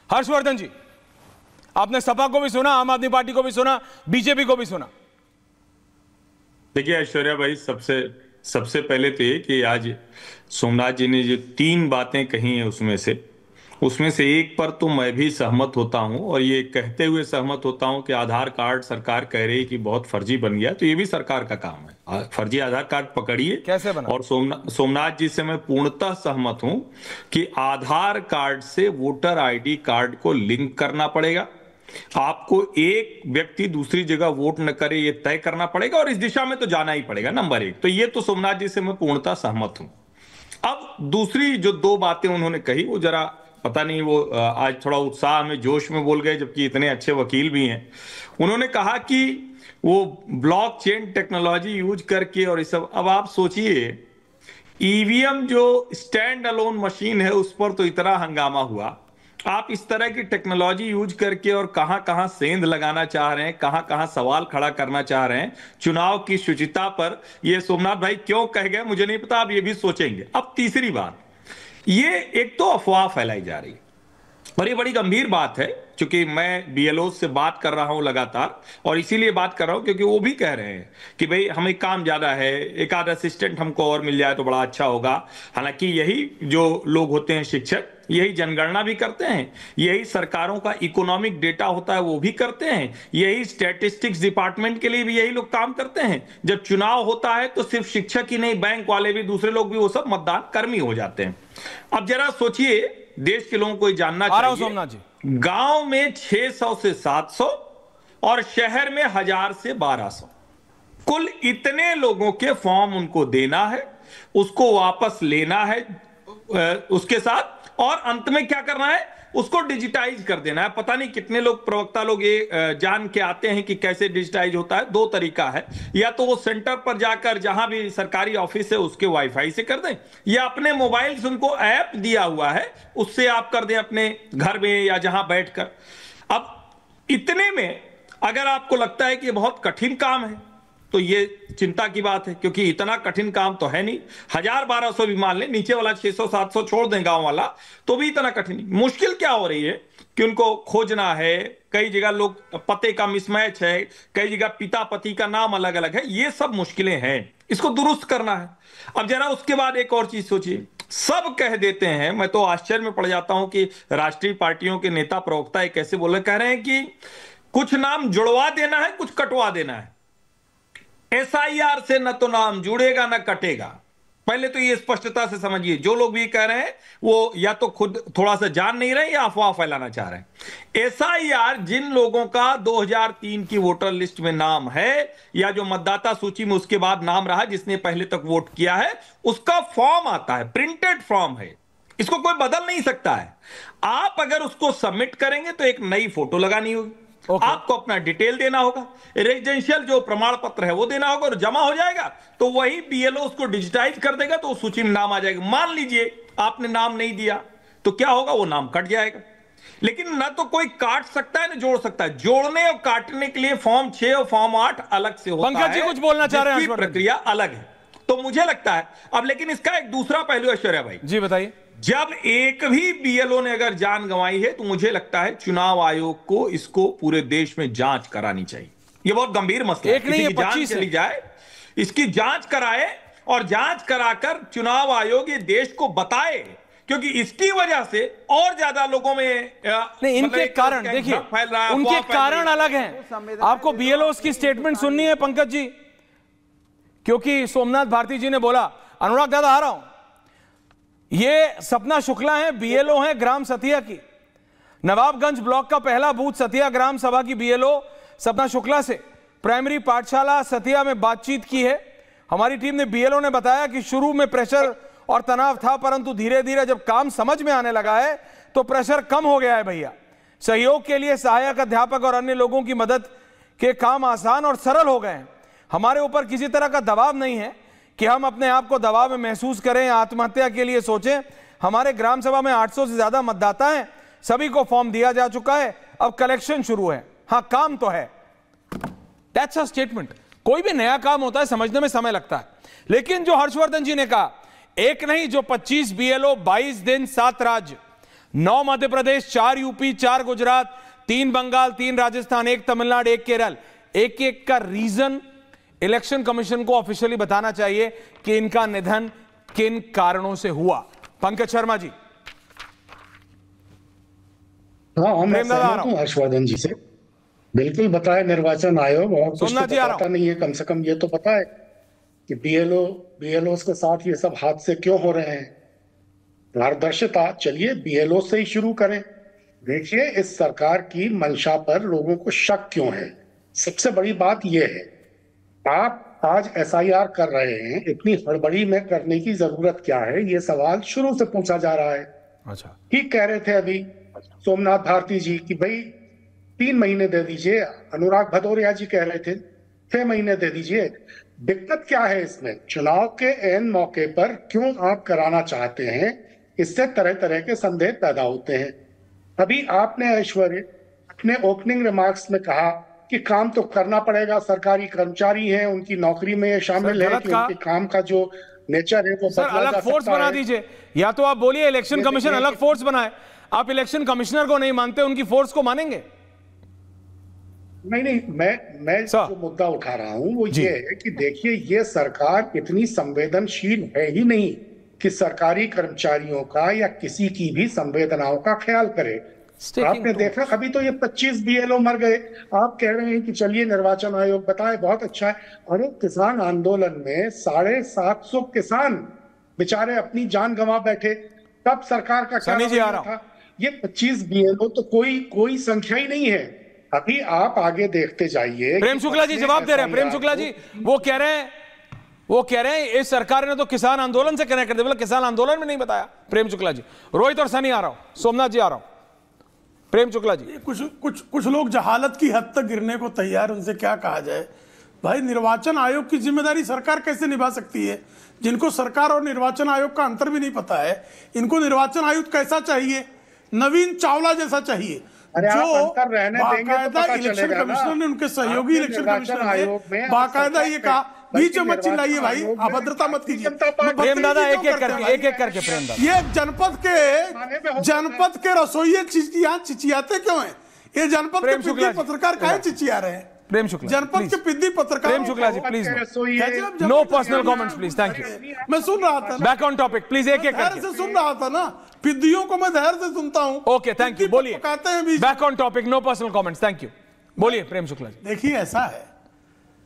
हर्षवर्धन जी, आपने सपा को भी सुना, आम आदमी पार्टी को भी सुना, बीजेपी को भी सुना। देखिए ऐश्वर्या भाई, सबसे पहले तो ये कि आज सोमनाथ जी ने जो 3 बातें कही हैं उसमें से एक पर तो मैं भी सहमत होता हूं, और ये कहते हुए सहमत होता हूं कि आधार कार्ड सरकार कह रही है कि बहुत फर्जी बन गया, तो ये भी सरकार का काम है। फर्जी आधार कार्ड पकड़िए कैसे बना। और सोमनाथ जी से मैं पूर्णतः सहमत हूं कि आधार कार्ड से वोटर ID कार्ड को लिंक करना पड़ेगा। आपको एक व्यक्ति दूसरी जगह वोट न करे ये तय करना पड़ेगा, और इस दिशा में तो जाना ही पड़ेगा, नंबर 1। तो ये तो सोमनाथ जी से मैं पूर्णतः सहमत हूं। अब दूसरी जो 2 बातें उन्होंने कही, वो जरा पता नहीं, वो आज थोड़ा उत्साह में जोश में बोल गए, जबकि इतने अच्छे वकील भी हैं। उन्होंने कहा कि वो ब्लॉकचेन टेक्नोलॉजी यूज करके और ये सब। अब आप सोचिए, EVM जो स्टैंड अलोन मशीन है उस पर तो इतना हंगामा हुआ, आप इस तरह की टेक्नोलॉजी यूज करके और कहां कहां सेंध लगाना चाह रहे हैं, कहां कहां सवाल खड़ा करना चाह रहे हैं चुनाव की शुचिता पर। ये सोमनाथ भाई क्यों कह गए मुझे नहीं पता, आप ये भी सोचेंगे। अब तीसरी बात, ये एक तो अफवाह फैलाई जा रही है, और ये बड़ी गंभीर बात है, क्योंकि मैं BLO से बात कर रहा हूं लगातार, और इसीलिए बात कर रहा हूं क्योंकि वो भी कह रहे हैं कि भाई हमें काम ज्यादा है, एक आध असिस्टेंट हमको और मिल जाए तो बड़ा अच्छा होगा। हालांकि यही जो लोग होते हैं शिक्षक, यही जनगणना भी करते हैं, यही सरकारों का इकोनॉमिक डेटा होता है वो भी करते हैं, यही स्टैटिस्टिक्स डिपार्टमेंट के लिए भी यही लोग काम करते हैं। जब चुनाव होता है तो सिर्फ शिक्षक ही नहीं, बैंक वाले भी, दूसरे लोग भी, वो सब मतदान कर्मी हो जाते हैं। अब जरा सोचिए, देश के लोगों को जानना चाहिए, गांव में 600 से 700, और शहर में 1000 से 1200, कुल इतने लोगों के फॉर्म उनको देना है, उसको वापस लेना है उसके साथ, और अंत में क्या करना है, उसको डिजिटाइज कर देना है। पता नहीं कितने लोग प्रवक्ता लोग ये जान के आते हैं कि कैसे डिजिटाइज होता है। 2 तरीका है, या तो वो सेंटर पर जाकर जहां भी सरकारी ऑफिस है उसके वाईफाई से कर दें, या अपने मोबाइल से उनको ऐप दिया हुआ है उससे आप कर दें अपने घर में या जहां बैठकर। अब इतने में अगर आपको लगता है कि ये बहुत कठिन काम है तो ये चिंता की बात है, क्योंकि इतना कठिन काम तो है नहीं। 1000-1200 भी मान लें, नीचे वाला 600-700 छोड़ दें गांव वाला, तो भी इतना कठिन नहीं। मुश्किल क्या हो रही है कि उनको खोजना है, कई जगह लोग पते का मिसमैच है, कई जगह पिता पति का नाम अलग अलग है, ये सब मुश्किलें हैं, इसको दुरुस्त करना है। अब जरा उसके बाद एक और चीज सोचिए, सब कह देते हैं, मैं तो आश्चर्य में पड़ जाता हूं कि राष्ट्रीय पार्टियों के नेता प्रवक्ता एक ऐसे बोले, कह रहे हैं कि कुछ नाम जुड़वा देना है, कुछ कटवा देना है। SIR से न तो नाम जुड़ेगा न कटेगा। पहले तो ये स्पष्टता से समझिए, जो लोग भी कह रहे हैं वो या तो खुद थोड़ा सा जान नहीं रहे या अफवाह फैलाना चाह रहे हैं। SIR जिन लोगों का 2003 की वोटर लिस्ट में नाम है, या जो मतदाता सूची में उसके बाद नाम रहा जिसने पहले तक वोट किया है, उसका फॉर्म आता है, प्रिंटेड फॉर्म है, इसको कोई बदल नहीं सकता है। आप अगर उसको सबमिट करेंगे तो एक नई फोटो लगानी होगी, आपको अपना डिटेल देना होगा, रेजिडेंशियल जो प्रमाण पत्र है वो देना होगा, और जमा हो जाएगा तो वही BLO उसको डिजिटाइज कर देगा, तो उस सूची में नाम आ जाएगा। मान लीजिए आपने नाम नहीं दिया तो क्या होगा, वो नाम कट जाएगा। लेकिन ना तो कोई काट सकता है ना जोड़ सकता है। जोड़ने और काटने के लिए फॉर्म 6 और फॉर्म 8 अलग से होता है। पंकज जी कुछ बोलना चाह रहे हैं, प्रक्रिया अलग है। तो मुझे लगता है अब, लेकिन इसका एक दूसरा पहलू, ऐश्वर्या भाई जी बताइए, जब एक भी BLO ने अगर जान गंवाई है तो मुझे लगता है चुनाव आयोग को इसको पूरे देश में जांच करानी चाहिए। ये बहुत गंभीर मसला है, किसी की जान चली जाए, इसकी जांच कराए, और जांच कराकर चुनाव आयोग ये देश को बताए, क्योंकि इसकी वजह से और ज्यादा लोगों में नहीं, इनके कारण देखिए, उनके कारण अलग हैं। आपको BLOs की स्टेटमेंट सुननी है पंकज जी, क्योंकि सोमनाथ भारती जी ने बोला, अनुराग दादा आ रहा हूं, ये सपना शुक्ला है, BLO है ग्राम सतिया की, नवाबगंज ब्लॉक का पहला बूथ सतिया ग्राम सभा की BLO सपना शुक्ला से प्राइमरी पाठशाला सतिया में बातचीत की है। हमारी टीम ने BLO ने बताया कि शुरू में प्रेशर और तनाव था, परंतु धीरे धीरे जब काम समझ में आने लगा है तो प्रेशर कम हो गया है भैया। सहयोग के लिए सहायक अध्यापक और अन्य लोगों की मदद के काम आसान और सरल हो गए हैं। हमारे ऊपर किसी तरह का दबाव नहीं है कि हम अपने आप को दबाव में महसूस करें, आत्महत्या के लिए सोचें। हमारे ग्राम सभा में 800 से ज्यादा मतदाता हैं, सभी को फॉर्म दिया जा चुका है, अब कलेक्शन शुरू है। हाँ, काम तो है। That's a statement. कोई भी नया काम होता है समझने में समय लगता है, लेकिन जो हर्षवर्धन जी ने कहा, एक नहीं जो 25 BLO, 22 दिन 7 राज्य, 9 मध्य प्रदेश, 4 UP, 4 गुजरात, 3 बंगाल, 3 राजस्थान, 1 तमिलनाडु, 1 केरल, एक का रीजन इलेक्शन कमीशन को ऑफिशियली बताना चाहिए कि इनका निधन किन कारणों से हुआ। पंकज शर्मा जी। हाँ, मैं सहमत हूं हर्षवर्धन जी से, बिल्कुल बताए निर्वाचन आयोग, और कुछ तो पता नहीं है, कम से कम ये तो पता है कि BLOs के साथ ये सब हादसे क्यों हो रहे हैं। पारदर्शिता, चलिए BLO से ही शुरू करें। देखिए, इस सरकार की मंशा पर लोगों को शक क्यों है, सबसे बड़ी बात यह है। आप आज SIR कर रहे हैं, इतनी हड़बड़ी में करने की जरूरत क्या है, ये सवाल शुरू से पूछा जा रहा है। अच्छा, ठीक कह रहे थे अभी सोमनाथ भारती जी कि भाई 3 महीने दे दीजिए, अनुराग भदौरिया जी कह रहे थे 6 महीने दे दीजिए। दिक्कत क्या है इसमें? चुनाव के ऐन मौके पर क्यों आप कराना चाहते हैं, इससे तरह तरह के संदेह पैदा होते हैं। अभी आपने ऐश्वर्य अपने ओपनिंग रिमार्क्स में कहा कि काम तो करना पड़ेगा, सरकारी कर्मचारी हैं, उनकी नौकरी में शामिल है कि उनके काम का जो नेचर है वो बदला जा सकता है। अलग फोर्स बना दीजिए, या तो आप बोलिए इलेक्शन कमीशन अलग फोर्स बनाए। आप इलेक्शन कमिश्नर को नहीं मानते, उनकी फोर्स को मानेंगे? नहीं, मैं जो मुद्दा उठा रहा हूं वो ये है कि देखिए, ये सरकार इतनी संवेदनशील है ही नहीं कि सरकारी कर्मचारियों का या किसी की भी संवेदनाओं का ख्याल करे। आपने देखा, अभी तो ये 25 BLO मर गए, आप कह रहे हैं कि चलिए निर्वाचन आयोग बताए, बहुत अच्छा है। अरे किसान आंदोलन में 750 किसान बेचारे अपनी जान गंवा बैठे, तब सरकार का क्या रवैया था? ये 25 BLO तो कोई संख्या ही नहीं है। अभी आप आगे देखते जाइए। प्रेम शुक्ला जी जवाब दे रहे हैं। प्रेम शुक्ला जी वो कह रहे हैं इस सरकार ने तो किसान आंदोलन से कनेक्ट कर दिया, किसान आंदोलन में नहीं बताया। प्रेम शुक्ला जी, रोहित और सनी आ रहा हूं, सोमनाथ जी आ रहा हूं। प्रेम शुक्ला जी, कुछ लोग जहालत की हद तक गिरने को तैयार, उनसे क्या कहा जाए भाई। निर्वाचन आयोग की जिम्मेदारी सरकार कैसे निभा सकती है? जिनको सरकार और निर्वाचन आयोग का अंतर भी नहीं पता है, इनको निर्वाचन आयुक्त कैसा चाहिए? नवीन चावला जैसा चाहिए, जो बाकायदा इलेक्शन कमिश्नर ने, उनके सहयोगी इलेक्शन कमिश्नर ने बाकायदा ये कहा बीच में मत चिल्लाइए भाई, अभद्रता मत कीजिए। प्रेम दादा एक एक करके प्रेम दादा, ये जनपद के रसोइये चिचियाते क्यों हैं? ये जनपद के पिद्दी पत्रकार काहे चिचिया रहे हैं? प्रेम शुक्ला, जनपद के पिद्दी पत्रकार। Prem Shukla ji please, no personal comments please, thank you. मैं सुन रहा था, बैक ऑन टॉपिक प्लीज, एक एक करके सुन रहा था ना, पिद्दियों को मैं धैर्य से सुनता हूं। ओके थैंक यू, बोलिए। Back on topic, no personal comments, thank you. बोलिए प्रेम शुक्ला जी। देखिए ऐसा है,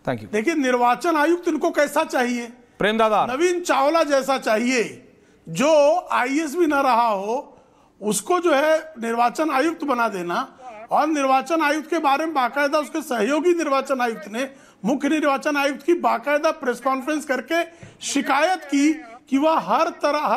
थैंक यू। देखिए निर्वाचन आयुक्त इनको कैसा चाहिए? प्रेम दादा, नवीन चावला जैसा चाहिए, जो आईएएस भी ना रहा हो, उसको जो है निर्वाचन आयुक्त बना देना। और निर्वाचन आयुक्त के बारे में बाकायदा उसके सहयोगी निर्वाचन आयुक्त ने मुख्य निर्वाचन आयुक्त की बाकायदा प्रेस कॉन्फ्रेंस करके शिकायत की कि वह हर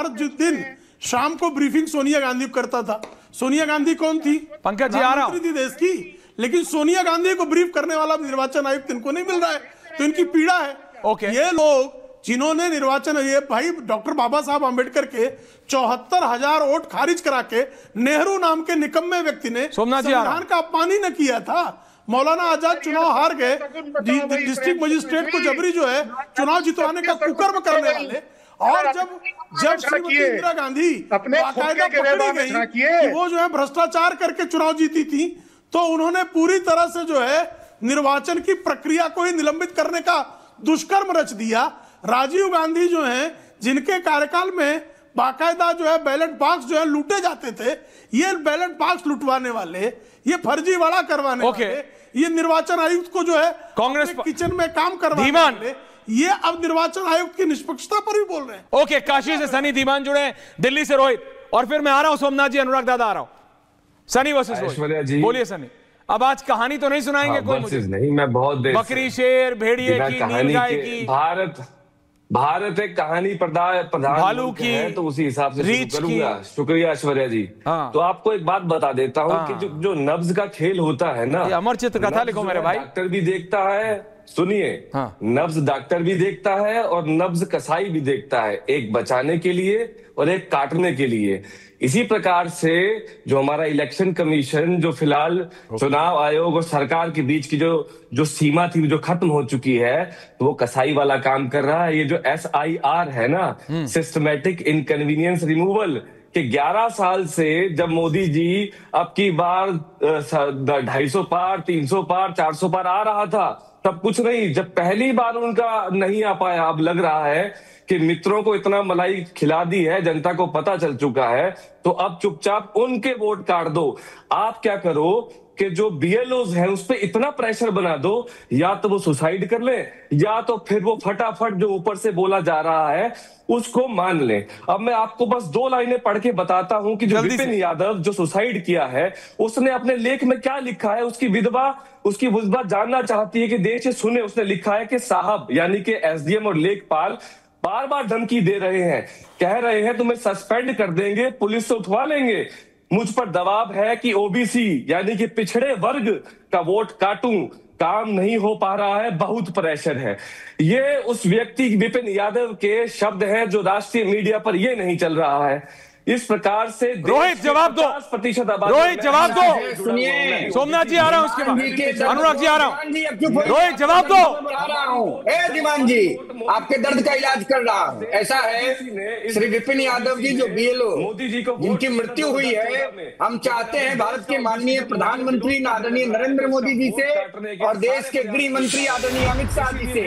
दिन शाम को ब्रीफिंग सोनिया गांधी को करता था। सोनिया गांधी कौन थी? पंकज जी आ रहा हूं। थी देश की, लेकिन सोनिया गांधी को ब्रीफ करने वाला निर्वाचन आयुक्त इनको नहीं मिल रहा है, तो इनकी पीड़ा है। ओके, ये लोग जिन्होंने निर्वाचन, ये भाई डॉक्टर बाबा साहब आंबेडकर के 74,000 वोट खारिज करा के नेहरू नाम के निकम्मे व्यक्ति ने संविधान का अपमान ही न किया था। मौलाना आजाद चुनाव हार गए, डिस्ट्रिक्ट मजिस्ट्रेट को जबरी जो है चुनाव जितवाने का कुकर्म करने वाले। और जब श्रीमती इंदिरा गांधी बाकायदा पकड़ी गई कि वो जो है भ्रष्टाचार करके चुनाव जीती थी, तो उन्होंने पूरी तरह से जो है निर्वाचन की प्रक्रिया को ही निलंबित करने का दुष्कर्म रच दिया। राजीव गांधी जो हैं, जिनके कार्यकाल में बाकायदा जो है बैलेट बॉक्स जो है लूटे जाते थे, ये बैलेट बॉक्स लुटवाने वाले, ये फर्जीवाड़ा करवाने वाले, ये निर्वाचन आयुक्त को जो है कांग्रेस किचन में काम करवाने वाले, ये अब निर्वाचन आयुक्त की निष्पक्षता पर भी बोल रहे हैं। ओके, काशी से सनी धीमान जुड़े, दिल्ली से रोहित, और फिर मैं आ रहा हूं सोमनाथ जी, अनुराग दादा आ रहा हूं। सनी वर्सेस रोहित, बोलिए सनी। अब आज कहानी तो नहीं सुनाएंगे कोई मुझे? नहीं, मैं बहुत देर बकरी शेर भेड़िए की, नील गाय की। भारत एक कहानी प्रधान भालू की है, तो उसी हिसाब से शुरू करूंगा। शुक्रिया ऐश्वर्या जी। तो आपको एक बात बता देता हूँ कि जो नब्ज का खेल होता है ना, अमर चित्र कथा लिखो मेरे भाई। डॉक्टर भी देखता है, सुनिए, नब्ज डॉक्टर भी देखता है और नब्ज कसाई भी देखता है, एक बचाने के लिए और एक काटने के लिए। इसी प्रकार से जो हमारा इलेक्शन कमीशन, जो फिलहाल चुनाव आयोग और सरकार के बीच की जो सीमा थी, जो खत्म हो चुकी है, तो वो कसाई वाला काम कर रहा है। ये जो SIR है ना, सिस्टमैटिक इनकन्वीनियंस रिमूवल, कि 11 साल से जब मोदी जी अब की बार 250 पार, 300 पार, 400 पार आ रहा था, तब कुछ नहीं। जब पहली बार उनका नहीं आ पाया, अब लग रहा है कि मित्रों को इतना मलाई खिला दी है, जनता को पता चल चुका है, तो अब चुपचाप उनके वोट काट दो। आप क्या करो कि जो BLOs हैं उस पे इतना प्रेशर बना दो, या तो वो सुसाइड कर ले, या तो फिर वो फटाफट जो ऊपर से बोला जा रहा है उसको मान ले। अब मैं आपको बस 2 लाइनें पढ़ के बताता हूं कि जो विपिन यादव जो सुसाइड किया है, उसने अपने लेख में क्या लिखा है। उसकी विधवा जानना चाहती है कि देश से सुने। उसने लिखा है कि साहब, यानी कि SDM और लेखपाल बार बार धमकी दे रहे हैं, कह रहे हैं तुम्हें सस्पेंड कर देंगे, पुलिस से उठवा लेंगे। मुझ पर दबाव है कि OBC यानी कि पिछड़े वर्ग का वोट काटूं, काम नहीं हो पा रहा है, बहुत प्रेशर है। ये उस व्यक्ति विपिन यादव के शब्द हैं जो राष्ट्रीय मीडिया पर ये नहीं चल रहा है। इस प्रकार से रोहित जवाब दो, 50% रोहित जवाब दो। सुनिए, सोमनाथ जी आ रहा हूँ, उसके बाद अनुराग जी आ रहा हूँ। रोहित जवाब दो। दीवान जी, आपके दर्द का इलाज कर रहा हूँ। ऐसा है, श्री विपिन यादव जी जो BLO जिनकी मृत्यु हुई है, हम चाहते हैं भारत के माननीय प्रधानमंत्री आदरणीय नरेंद्र मोदी जी से और देश के गृह मंत्री आदरणीय अमित शाह जी से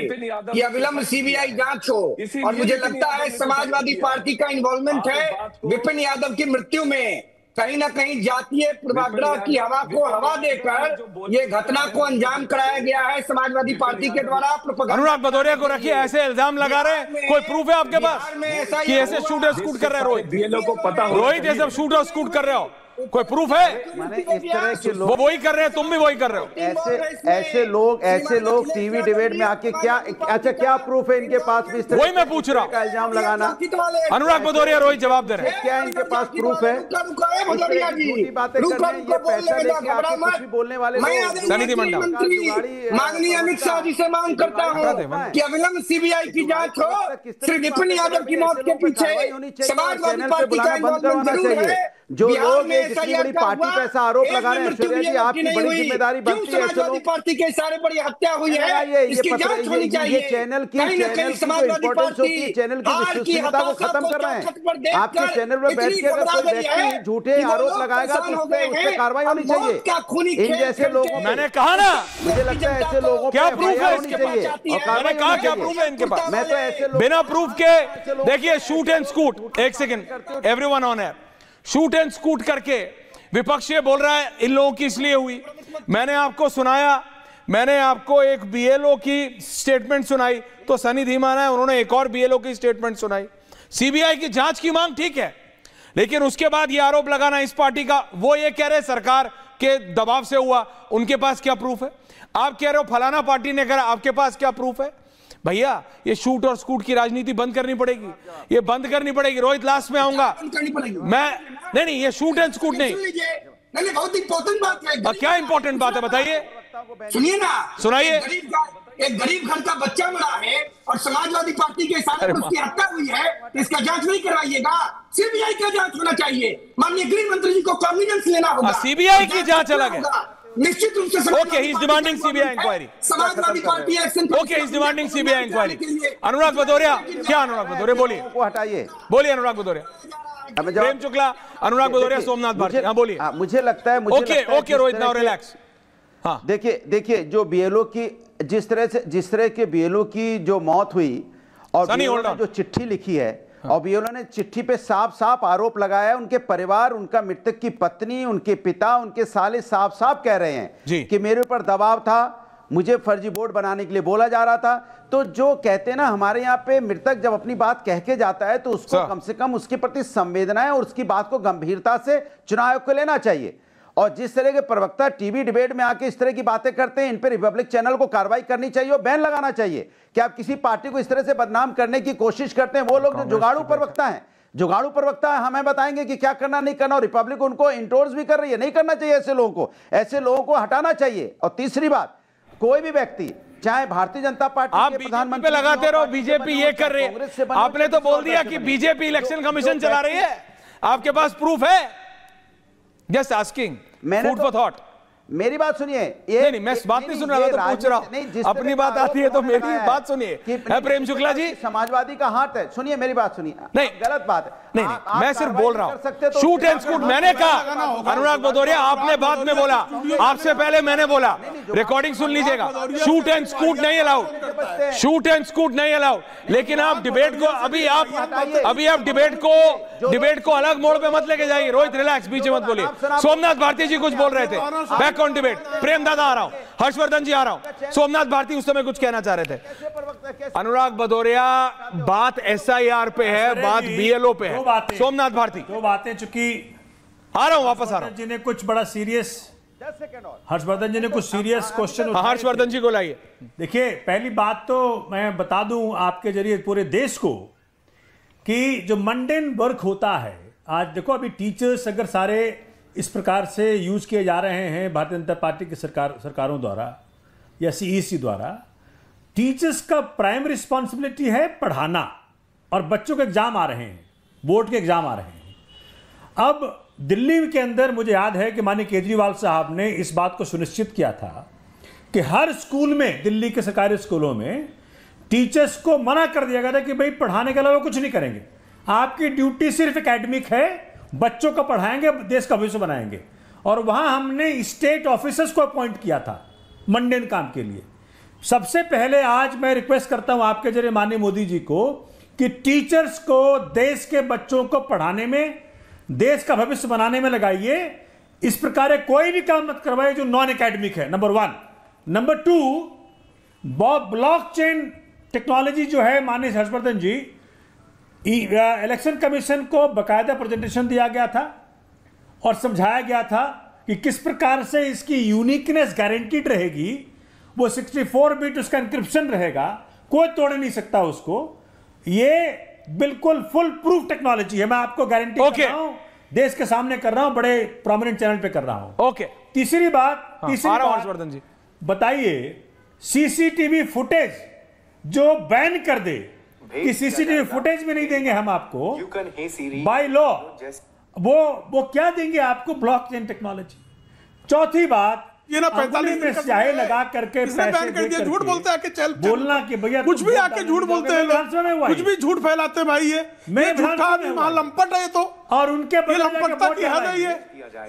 कि अविलंब CBI जांच हो। और मुझे लगता है समाजवादी पार्टी का इन्वॉल्वमेंट है। विपिन यादव की मृत्यु में कहीं ना कहीं जातीय पूर्वाग्रह की हवा को हवा देकर ये घटना को अंजाम कराया गया है समाजवादी पार्टी के द्वारा। अनुराग भदौरिया को रखिए, ऐसे इल्जाम लगा रहे हैं, कोई प्रूफ है आपके पास कि ऐसे शूट और स्कूट कर रहे हैं? रोहित, BLO को पता हो, रोहित ये सब शूट और स्कूट कर रहे हो? कोई प्रूफ है? इस तरह के लोग वो वही कर रहे हैं, तुम भी वही कर रहे हो। ऐसे लोग टीवी डिबेट में आके क्या, अच्छा क्या प्रूफ है इनके पास भी? वही मैं पूछ रहा हूँ, इल्जाम लगाना। अनुराग भदौरिया रोहित जवाब दे रहे हैं। क्या इनके पास प्रूफ है? बातें कर रहे हैं, ये पैसा लेके आके कुछ भी बोलने वाले लोग। सनिधि मंडल, माननीय अमित शाह जी से मांग करता हूँ कि अविलंब सीबीआई की जांच हो। श्री विपिन यादव की मौत के पीछे समाजवादी पार्टी का इन्वॉल्वमेंट जरूर है। जो लोग इतनी बड़ी पार्टी पे ऐसा आरोप लगा रहे हैं, ऐश्वर्या जी आपकी बड़ी जिम्मेदारी बनती है। समाजवादी पार्टी के इशारे पर हत्या हुई है, इसकी जांच होनी चाहिए। चैनल की इम्पोर्टेंस होती है, चैनल की विश्वसनीयता को खत्म कर रहे हैं। आपके चैनल पर बैठ के अगर कोई व्यक्ति झूठे आरोप लगाएगा तो उस पर कार्रवाई होनी चाहिए। इन जैसे लोगों, मैंने कहा ना, मुझे लगता है ऐसे लोगों क्या प्रूफ है इसके चाहिए पास? मैंने कहा क्या प्रूफ है इनके पास? मैं तो ऐसे बिना प्रूफ के देखिए शूट एंड स्कूट। एक second, everyone on air. Shoot and scoot करके विपक्ष ये बोल रहा है इन लोगों की इसलिए हुई। मैंने आपको सुनाया, मैंने आपको एक बीएलओ की स्टेटमेंट सुनाई, तो सनी धीमान है, उन्होंने एक और बीएलओ की स्टेटमेंट सुनाई। सीबीआई की जांच की मांग ठीक है, लेकिन उसके बाद ये आरोप लगाना इस पार्टी का, वो ये कह रहे सरकार के दबाव से हुआ, उनके पास क्या प्रूफ है? आप कह रहे हो फलाना पार्टी ने करा, आपके पास क्या प्रूफ है? भैया ये शूट और स्कूट की राजनीति बंद करनी पड़ेगी, ये बंद करनी पड़ेगी। रोहित लास्ट में आऊंगा मैं। नहीं, ये शूट एंड स्कूट नहीं, बहुत इंपॉर्टेंट बात है। क्या इंपॉर्टेंट बात है बताइए, सुनिए ना, सुनाइए। एक गरीब घर का बच्चा मरा है और समाजवादी पार्टी के इशारे पर उसकी हत्या हुई है, तो इसका जांच नहीं करवाइएगा? सीबीआई का जांच होना चाहिए। माननीय गृह मंत्री जी को कॉग्निजेंस लेना होगा। सीबीआई की जांच अलग है, निश्चित रूप से। Okay, he is demanding CBI inquiry. Samajwadi Party election, okay, he is demanding CBI inquiry. Anurag Bhadauria, क्या अनुराग भदौरिया बोलिए, को हटाइए, बोलिए अनुराग भदौरिया। प्रेम शुक्ला, अनुराग भदौरिया, सोमनाथ भारती, हाँ बोलिए। मुझे लगता है, ओके रोहित, नाउ रिलैक्स। हाँ देखिए जो बीएलओ की जिस तरह के बीएलओ की जो मौत हुई और बीएलओ ने जो चिट्ठी लिखी है, और बीएलओ ने चिट्ठी पे साफ साफ आरोप लगाया है, उनके परिवार, उनका मृतक की पत्नी, उनके पिता, उनके साले साफ साफ कह रहे हैं कि मेरे ऊपर दबाव था, मुझे फर्जी वोट बनाने के लिए बोला जा रहा था। तो जो कहते हैं ना, हमारे यहाँ पे मृतक जब अपनी बात कह के जाता है तो उसको कम से कम उसके प्रति संवेदना और उसकी बात को गंभीरता से चुनाव आयोग को लेना चाहिए। और जिस तरह के प्रवक्ता टीवी डिबेट में आके इस तरह की बातें करते हैं, इन पे रिपब्लिक चैनल को कार्रवाई करनी चाहिए और बैन लगाना चाहिए कि आप किसी पार्टी को इस तरह से बदनाम करने की कोशिश करते हैं। वो लोग जो जुगाड़ू प्रवक्ता हैं, हमें बताएंगे कि क्या करना नहीं करना, और रिपब्लिक उनको इंडोर्स भी कर रही है। नहीं करना चाहिए ऐसे लोगों को हटाना चाहिए। और तीसरी बात, कोई भी व्यक्ति, चाहे भारतीय जनता पार्टी आप प्रधानमंत्री पे लगाते रहो, बीजेपी ये कर रही है। आपने तो बोल दिया कि बीजेपी इलेक्शन कमीशन चला रही है, आपके पास प्रूफ है? Just asking, food for thought. मेरी बात सुनिए। नहीं, मैं बात नहीं सुन रहा था, तो पूछ रहा हूं। अपनी बात आती है तो मेरी बात सुनिए। प्रेम शुक्ला जी, समाजवादी का हाथ है, सुनिए मेरी बात सुनिए। नहीं, गलत बात है। नहीं, मैं सिर्फ बोल रहा हूं। शूट एंड स्कूट मैंने कहा, अनुराग भदौरिया आपने बाद में बोला, आपसे पहले मैंने बोला, रिकॉर्डिंग सुन लीजिएगा। शूट एंड स्कूट नहीं अलाउड, शूट एंड स्कूट नहीं अलाउड। लेकिन आप डिबेट को अभी आप डिबेट को अलग मोड़ पे मत लेके जाइए। रोहित रिलैक्स, बीच में मत बोलिए। सोमनाथ भारती जी कुछ बोल रहे थे, बैक ऑन डिबेट। प्रेम दादा आ रहा हूं, हर्षवर्धन जी आ रहा हूं। सोमनाथ भारती उस समय कुछ कहना चाह रहे थे। अनुराग भदौरिया, बात एसआईआर पे है, बात बीएलओ पे है। सोमनाथ भारती, दो बातें, चूंकि आ रहा हूं, वापस आ रहा हूं। जी ने कुछ बड़ा सीरियस, हर्षवर्धन जी ने कुछ सीरियस क्वेश्चन उठाए। हर्षवर्धन जी को लाइए। देखिए, पहली बात तो मैं बता दूं आपके जरिए पूरे देश को कि जो मंडेन वर्क होता है, आज देखो अभी टीचर्स अगर सारे इस प्रकार से यूज किए जा रहे हैं भारतीय जनता पार्टी की सरकारों द्वारा या सीईसी द्वारा, टीचर्स का प्राइमरी रिस्पॉन्सिबिलिटी है पढ़ाना, और बच्चों के एग्जाम आ रहे हैं, बोर्ड के एग्जाम आ रहे हैं। अब दिल्ली के अंदर मुझे याद है कि माननीय केजरीवाल साहब ने इस बात को सुनिश्चित किया था कि हर स्कूल में, दिल्ली के सरकारी स्कूलों में टीचर्स को मना कर दिया गया था कि भाई पढ़ाने के अलावा कुछ नहीं करेंगे, आपकी ड्यूटी सिर्फ एकेडमिक है, बच्चों को पढ़ाएंगे, देश का भविष्य बनाएंगे। और वहां हमने स्टेट ऑफिसर्स को अपॉइंट किया था मंडेन काम के लिए। सबसे पहले आज मैं रिक्वेस्ट करता हूं आपके जरिए माननीय मोदी जी को कि टीचर्स को देश के बच्चों को पढ़ाने में, देश का भविष्य बनाने में लगाइए। इस प्रकार कोई भी काम मत करवाइए जो नॉन एकेडमिक है, नंबर 1। नंबर 2, ब्लॉकचेन टेक्नोलॉजी जो है, माननीय हर्षवर्धन जी, इलेक्शन कमीशन को बकायदा प्रेजेंटेशन दिया गया था और समझाया गया था कि किस प्रकार से इसकी यूनिकनेस गारंटीड रहेगी। वो 64 बिट उसका इंक्रिप्शन रहेगा, कोई तोड़ नहीं सकता उसको। ये बिल्कुल फुल प्रूफ टेक्नोलॉजी है, मैं आपको गारंटी कर रहा हूं, देश के सामने कर रहा हूं, बड़े प्रोमिनेंट चैनल पे कर रहा हूं। ओके, तीसरी बात, हर्षवर्धन जी बताइए, सीसीटीवी फुटेज जो बैन कर दे कि सीसीटीवी फुटेज भी नहीं देंगे हम आपको बाय लॉ, वो क्या देंगे आपको? Blockchain technology. चौथी बात, ये ना 45 में स्याही लगा करके इसने बैन कर दिया। झूठ बोलते हैं, आके चल बोलना कि भैया कुछ भी आके झूठ बोलते हैं लोग, कुछ भी झूठ फैलाते हैं भाई। ये झूठा आदमी लंपट है तो, और उनके लंपटता की हद है।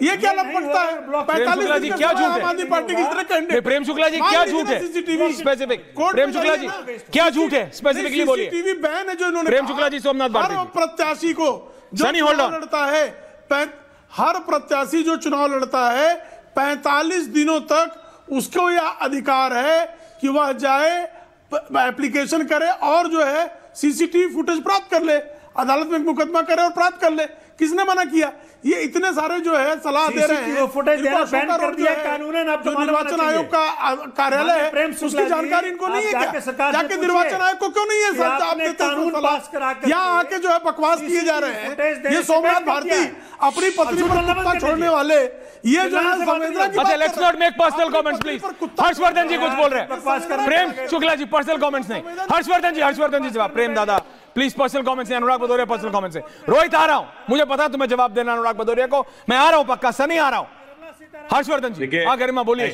ये क्या लंपटता है? 45 दिन क्या झूठ है? आम आदमी पार्टी की तरह कैंडिडेट प्रेम शुक्ला जी क्या झूठ है? स्पेसिफिक प्रेम शुक्ला जी क्या झूठ है? स्पेसिफिकली बोलिए। सीसीटीवी बैन है जो इन्होंने प्रेम शुक्ला जी, सोमनाथ भारती हर प्रत्याशी को जो चुनाव लड़ता है, हर प्रत्याशी जो चुनाव लड़ता है 45 दिनों तक उसको यह अधिकार है कि वह जाए एप्लीकेशन करे और जो है सीसीटीवी फुटेज प्राप्त कर ले, अदालत में मुकदमा करे और प्राप्त कर ले। किसने मना किया? ये इतने सारे जो है सलाह दे रहे हैं, फुटेज देना बैन कर दिया कानूनन। अब जो निर्वाचन आयोग का कार्यालय है उसकी जानकारी इनको नहीं है क्या? जाके निर्वाचन आयोग को क्यों नहीं है सर? आप देते हैं यहाँ आके जो है बकवास किए जा रहे हैं। ये सोमनाथ भारती अपनी पत्नी पर कुत्ता छोड़ने वाले, ये जो है संवेदना की। अच्छा, let's not make personal comments please. Harshvardhan ji कुछ बोल रहे हैं। प्रेम शुक्ला जी पर्सनल कमेंट्स नहीं। हर्षवर्धन जी जवाब। प्रेम दादा प्लीज पर्सनल कमेंट्स नहीं। अनुराग भदौरिया पर्सनल कमेंट्स नहीं। रोहित आ रहा हूं, मुझे पता है तुम्हें जवाब देना अनुराग भदौरिया को, मैं आ रहा हूं पक्का। सनी आ रहा हूं। हर्षवर्धन जी गरिमा बोलिए।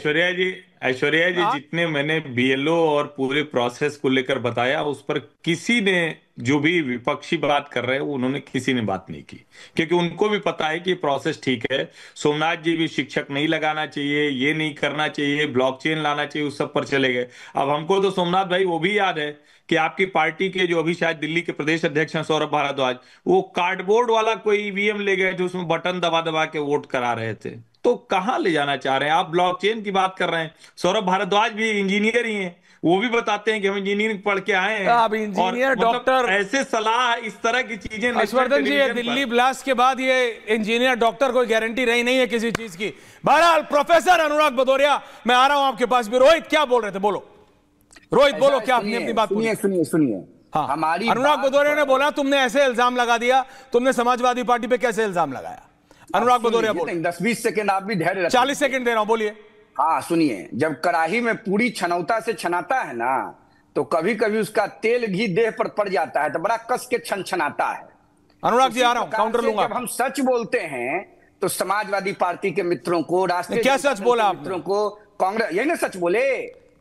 ऐश्वर्या जी जितने मैंने बीएलओ और पूरे प्रोसेस को लेकर बताया, उस पर किसी ने, जो भी विपक्षी बात कर रहे हैं उन्होंने किसी ने बात नहीं की, क्योंकि उनको भी पता है कि प्रोसेस ठीक है। सोमनाथ जी भी शिक्षक नहीं लगाना चाहिए, ये नहीं करना चाहिए, ब्लॉकचेन लाना चाहिए, उस सब पर चले गए। अब हमको तो सोमनाथ भाई वो भी याद है कि आपकी पार्टी के जो अभी शायद दिल्ली के प्रदेश अध्यक्ष हैं सौरभ भारद्वाज, वो कार्डबोर्ड वाला कोई ईवीएम ले गए थे, उसमें बटन दबा दबा के वोट करा रहे थे। तो कहां ले जाना चाह रहे हैं आप? ब्लॉकचेन की बात कर रहे हैं। सौरभ भारद्वाज भी इंजीनियर ही हैं, वो भी बताते हैं कि हम इंजीनियरिंग पढ़ के आए हैं। अब इंजीनियर डॉक्टर ऐसे सलाह इस तरह की चीजें। हर्षवर्धन जी, दिल्ली ब्लास्ट के बाद ये इंजीनियर डॉक्टर कोई गारंटी रही नहीं है किसी चीज की। बहरहाल प्रोफेसर अनुराग भदौरिया, मैं आ रहा हूं आपके पास भी। रोहित क्या बोल रहे थे? बोलो रोहित, बोलो क्या आपने अपनी बात पूछी? सुनिए। हाँ, हमारी अनुराग भदौरिया ने बोला तुमने ऐसे इल्जाम लगा दिया, तुमने समाजवादी पार्टी पे कैसे इल्जाम लगाया? अनुराग भदौरिया बोलो। 10-20 सेकंड आप भी धैर्य रखिए। 40 सेकंड दे रहा हूं, बोलिए। हाँ सुनिए, जब कड़ाही में पूरी छनौता से छनाता है ना, तो कभी कभी उसका तेल घी देह पर पड़ जाता है तो बड़ा कस के छनछनाता है। अनुराग जी आ रहा हूं, काउंटर लूंगा। जब हम सच बोलते हैं तो समाजवादी पार्टी के मित्रों को, राष्ट्रीय क्या सच बोला मित्रों को, कांग्रेस, यही ना सच बोले।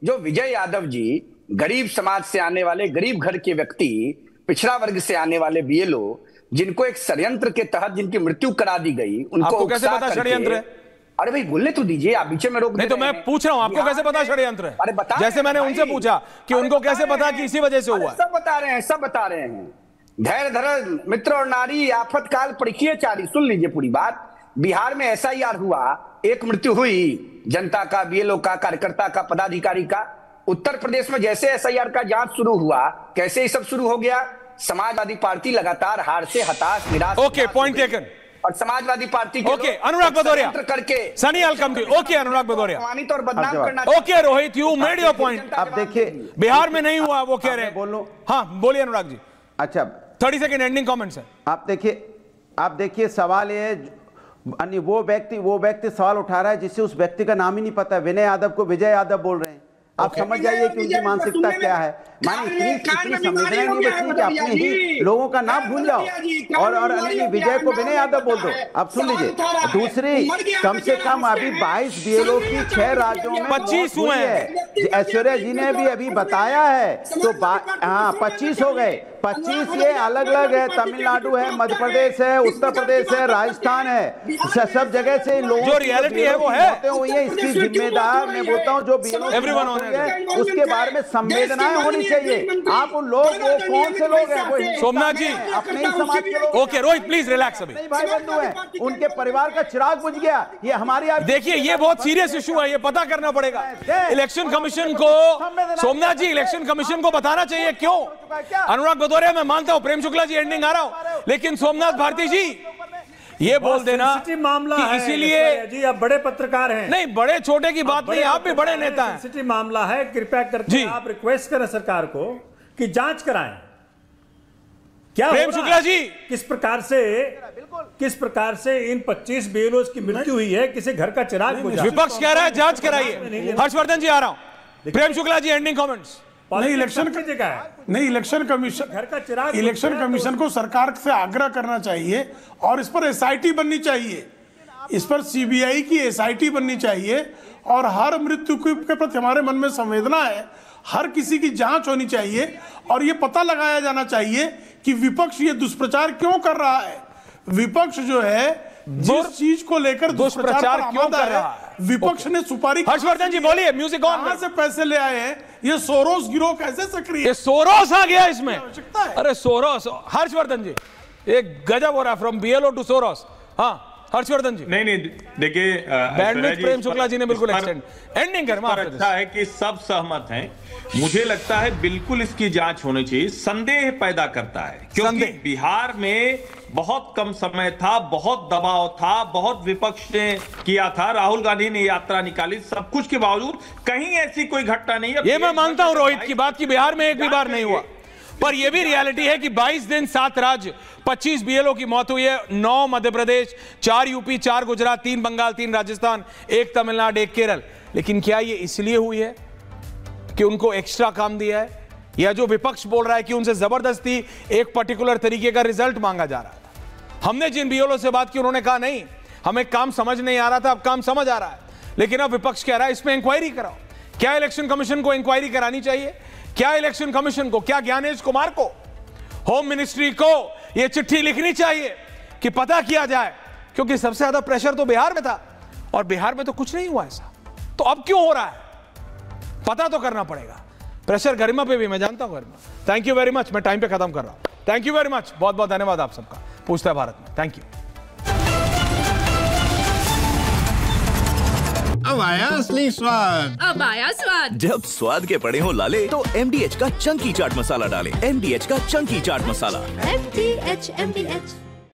जो विजय यादव जी गरीब समाज से आने वाले, गरीब घर के व्यक्ति, पिछड़ा वर्ग से आने वाले बीएलओ, जिनको एक षड्यंत्र के तहत जिनकी मृत्यु करा दी गई, उनको कैसे पता षड्यंत्र है? अरे भाई बोलने तो दीजिए, आप बीच में रोक नहीं। तो मैं पूछ रहा हूं आपको कैसे पता षड्यंत्र है? अरे बता, जैसे मैंने उनसे पूछा कि उनको कैसे पता कि इसी वजह से हुआ। सब बता रहे हैं, सब बता रहे हैं। धैर्य धर मित्र और नारी, आफत काल परीक्षिए चारी। सुन लीजिए पूरी बात। बिहार में SIR हुआ, एक मृत्यु हुई जनता का, बीएलओ का, कार्यकर्ता का, पदाधिकारी का। उत्तर प्रदेश में जैसे SIR का जांच शुरू हुआ, कैसे ये सब शुरू हो गया? समाजवादी पार्टी लगातार हार से हताश, निराश। Okay, point taken. और समाजवादी पार्टी के ओके, अनुराग भदौरिया करके सनी अलकम जी। ओके अनुराग भदौरिया, और बदनाम करना। Okay Rohit, you made your point. अब देखिए बिहार में नहीं हुआ वो कह रहे हैं। बोलो। हाँ बोलिए अनुराग जी। अच्छा 30 सेकंड एंडिंग कमेंट्स है। आप देखिए सवाल ये, अन्य वो व्यक्ति सवाल उठा रहा है जिससे उस व्यक्ति का नाम ही नहीं पता। विनय यादव को विजय यादव बोल रहे हैं। आप समझ जाइए कि उनकी मानसिकता क्या है। माने इतनी संवेदना नहीं बची कि अपने ही लोगों का नाम भूल जाओ और विजय को विनय यादव बोल दो। अब सुन लीजिए, दूसरी कम से कम अभी 22 बीएलओ की 6 राज्यों में 25 हुए हैं। ऐश्वर्या जी ने भी अभी बताया है, तो हाँ 25 हो गए। 25 ये अलग अलग है, तमिलनाडु है, मध्य प्रदेश है, उत्तर प्रदेश है, राजस्थान है, सब जगह से लोगों जो रियलिटी है वो है हुई है। इसकी जिम्मेदार मैं बोलता हूँ जो बीएलओ उसके बारे में संवेदनाएं होनी चाहिए। आप उन लोग वो कौन से लोग हैं? वो सोमनाथ जी अपने ही समाज के लोग। Okay Rohit please relax. अभी भाई बंधु है, उनके परिवार का चिराग बुझ गया। ये हमारी देखिए ये बहुत सीरियस इशू है, ये पता करना पड़ेगा इलेक्शन कमीशन को। सोमनाथ जी इलेक्शन कमीशन को बताना चाहिए क्यों। अनुराग भदौरिया मैं मानता हूं, प्रेम शुक्ला जी एंडिंग आ रहा हूं, लेकिन सोमनाथ भारती जी ये बोल देना मामला कि है इसीलिए जी, आप बड़े पत्रकार हैं। नहीं, बड़े छोटे की बात नहीं, आप भी बड़े नेता हैं। सेंसिटिव मामला है, कृपया करके आप रिक्वेस्ट करें सरकार को कि जांच कराएं। क्या प्रेम शुक्ला जी, किस प्रकार से इन 25 बीएलओ की मृत्यु हुई है, किसी घर का चिराग बुझा। विपक्ष कह रहा है जांच कराइए। हर्षवर्धन जी आ रहा हूं। प्रेम शुक्ला जी एंडिंग कमेंट्स। नहीं, इलेक्शन की जगह है। नहीं, इलेक्शन कमीशन, घर का चिराग, इलेक्शन कमीशन को सरकार से आग्रह करना चाहिए और इस पर एसआईटी बननी चाहिए, इस पर सीबीआई की एसआईटी बननी चाहिए और हर मृत्यु के प्रति हमारे मन में संवेदना है, हर किसी की जांच होनी चाहिए और ये पता लगाया जाना चाहिए कि विपक्ष ये दुष्प्रचार क्यों कर रहा है। विपक्ष जो है जिस चीज को लेकर दुष्प्रचार क्यों कर रहा है, विपक्ष ने सुपारी। हर्षवर्धन जी बोलिए, म्यूजिक ऑन। कहां से पैसे ले आए हैं? ये सोरोस गिरोह कैसे सक्रिय? ये सोरोस आ गया इसमें। अरे सोरोस, हर्षवर्धन जी एक गजब हो रहा है, फ्रॉम बीएलओ टू सोरोस। हाँ हर्षवर्धन जी। नहीं, देखिए बैंडविड्थ प्रेम शुक्ला जी ने बिल्कुल एंडिंग कर। अच्छा है कि सब सहमत हैं। मुझे लगता है बिल्कुल इसकी जांच होनी चाहिए। संदेह पैदा करता है क्योंकि बिहार में बहुत कम समय था, बहुत दबाव था, बहुत विपक्ष ने किया था, राहुल गांधी ने यात्रा निकाली, सब कुछ के बावजूद कहीं ऐसी कोई घटना नहीं है। ये मैं मानता हूं रोहित की बात की बिहार में एक भी बार नहीं हुआ, पर यह भी रियलिटी है कि 22 दिन 7 राज्य 25 बीएलओ की मौत हुई है। 9 मध्य प्रदेश, 4 यूपी, 4 गुजरात, 3 बंगाल, 3 राजस्थान, 1 तमिलनाडु, 1 केरल। लेकिन क्या ये इसलिए हुई है कि उनको एक्स्ट्रा काम दिया है, या जो विपक्ष बोल रहा है कि उनसे जबरदस्ती एक पर्टिकुलर तरीके का रिजल्ट मांगा जा रहा था? हमने जिन बीएलओ से बात की उन्होंने कहा नहीं, हमें काम समझ नहीं आ रहा था, अब काम समझ आ रहा है। लेकिन अब विपक्ष कह रहा है इसमें इंक्वायरी कराओ। क्या इलेक्शन कमीशन को इंक्वायरी करानी चाहिए? क्या इलेक्शन कमीशन को, क्या ज्ञानेश कुमार को, होम मिनिस्ट्री को यह चिट्ठी लिखनी चाहिए कि पता किया जाए? क्योंकि सबसे ज्यादा प्रेशर तो बिहार में था और बिहार में तो कुछ नहीं हुआ ऐसा, तो अब क्यों हो रहा है? पता तो करना पड़ेगा। प्रेशर गरिमा पे भी, मैं जानता हूं गरिमा। थैंक यू वेरी मच, मैं टाइम पे खत्म कर रहा हूं। थैंक यू वेरी मच, बहुत बहुत धन्यवाद आप सबका। पूछता है भारत में, थैंक यू। अब आया असली स्वाद। अब आया स्वाद। जब स्वाद के पड़े हो लाले तो MDH का चंकी चाट मसाला डालें। MDH का चंकी चाट मसाला। MDH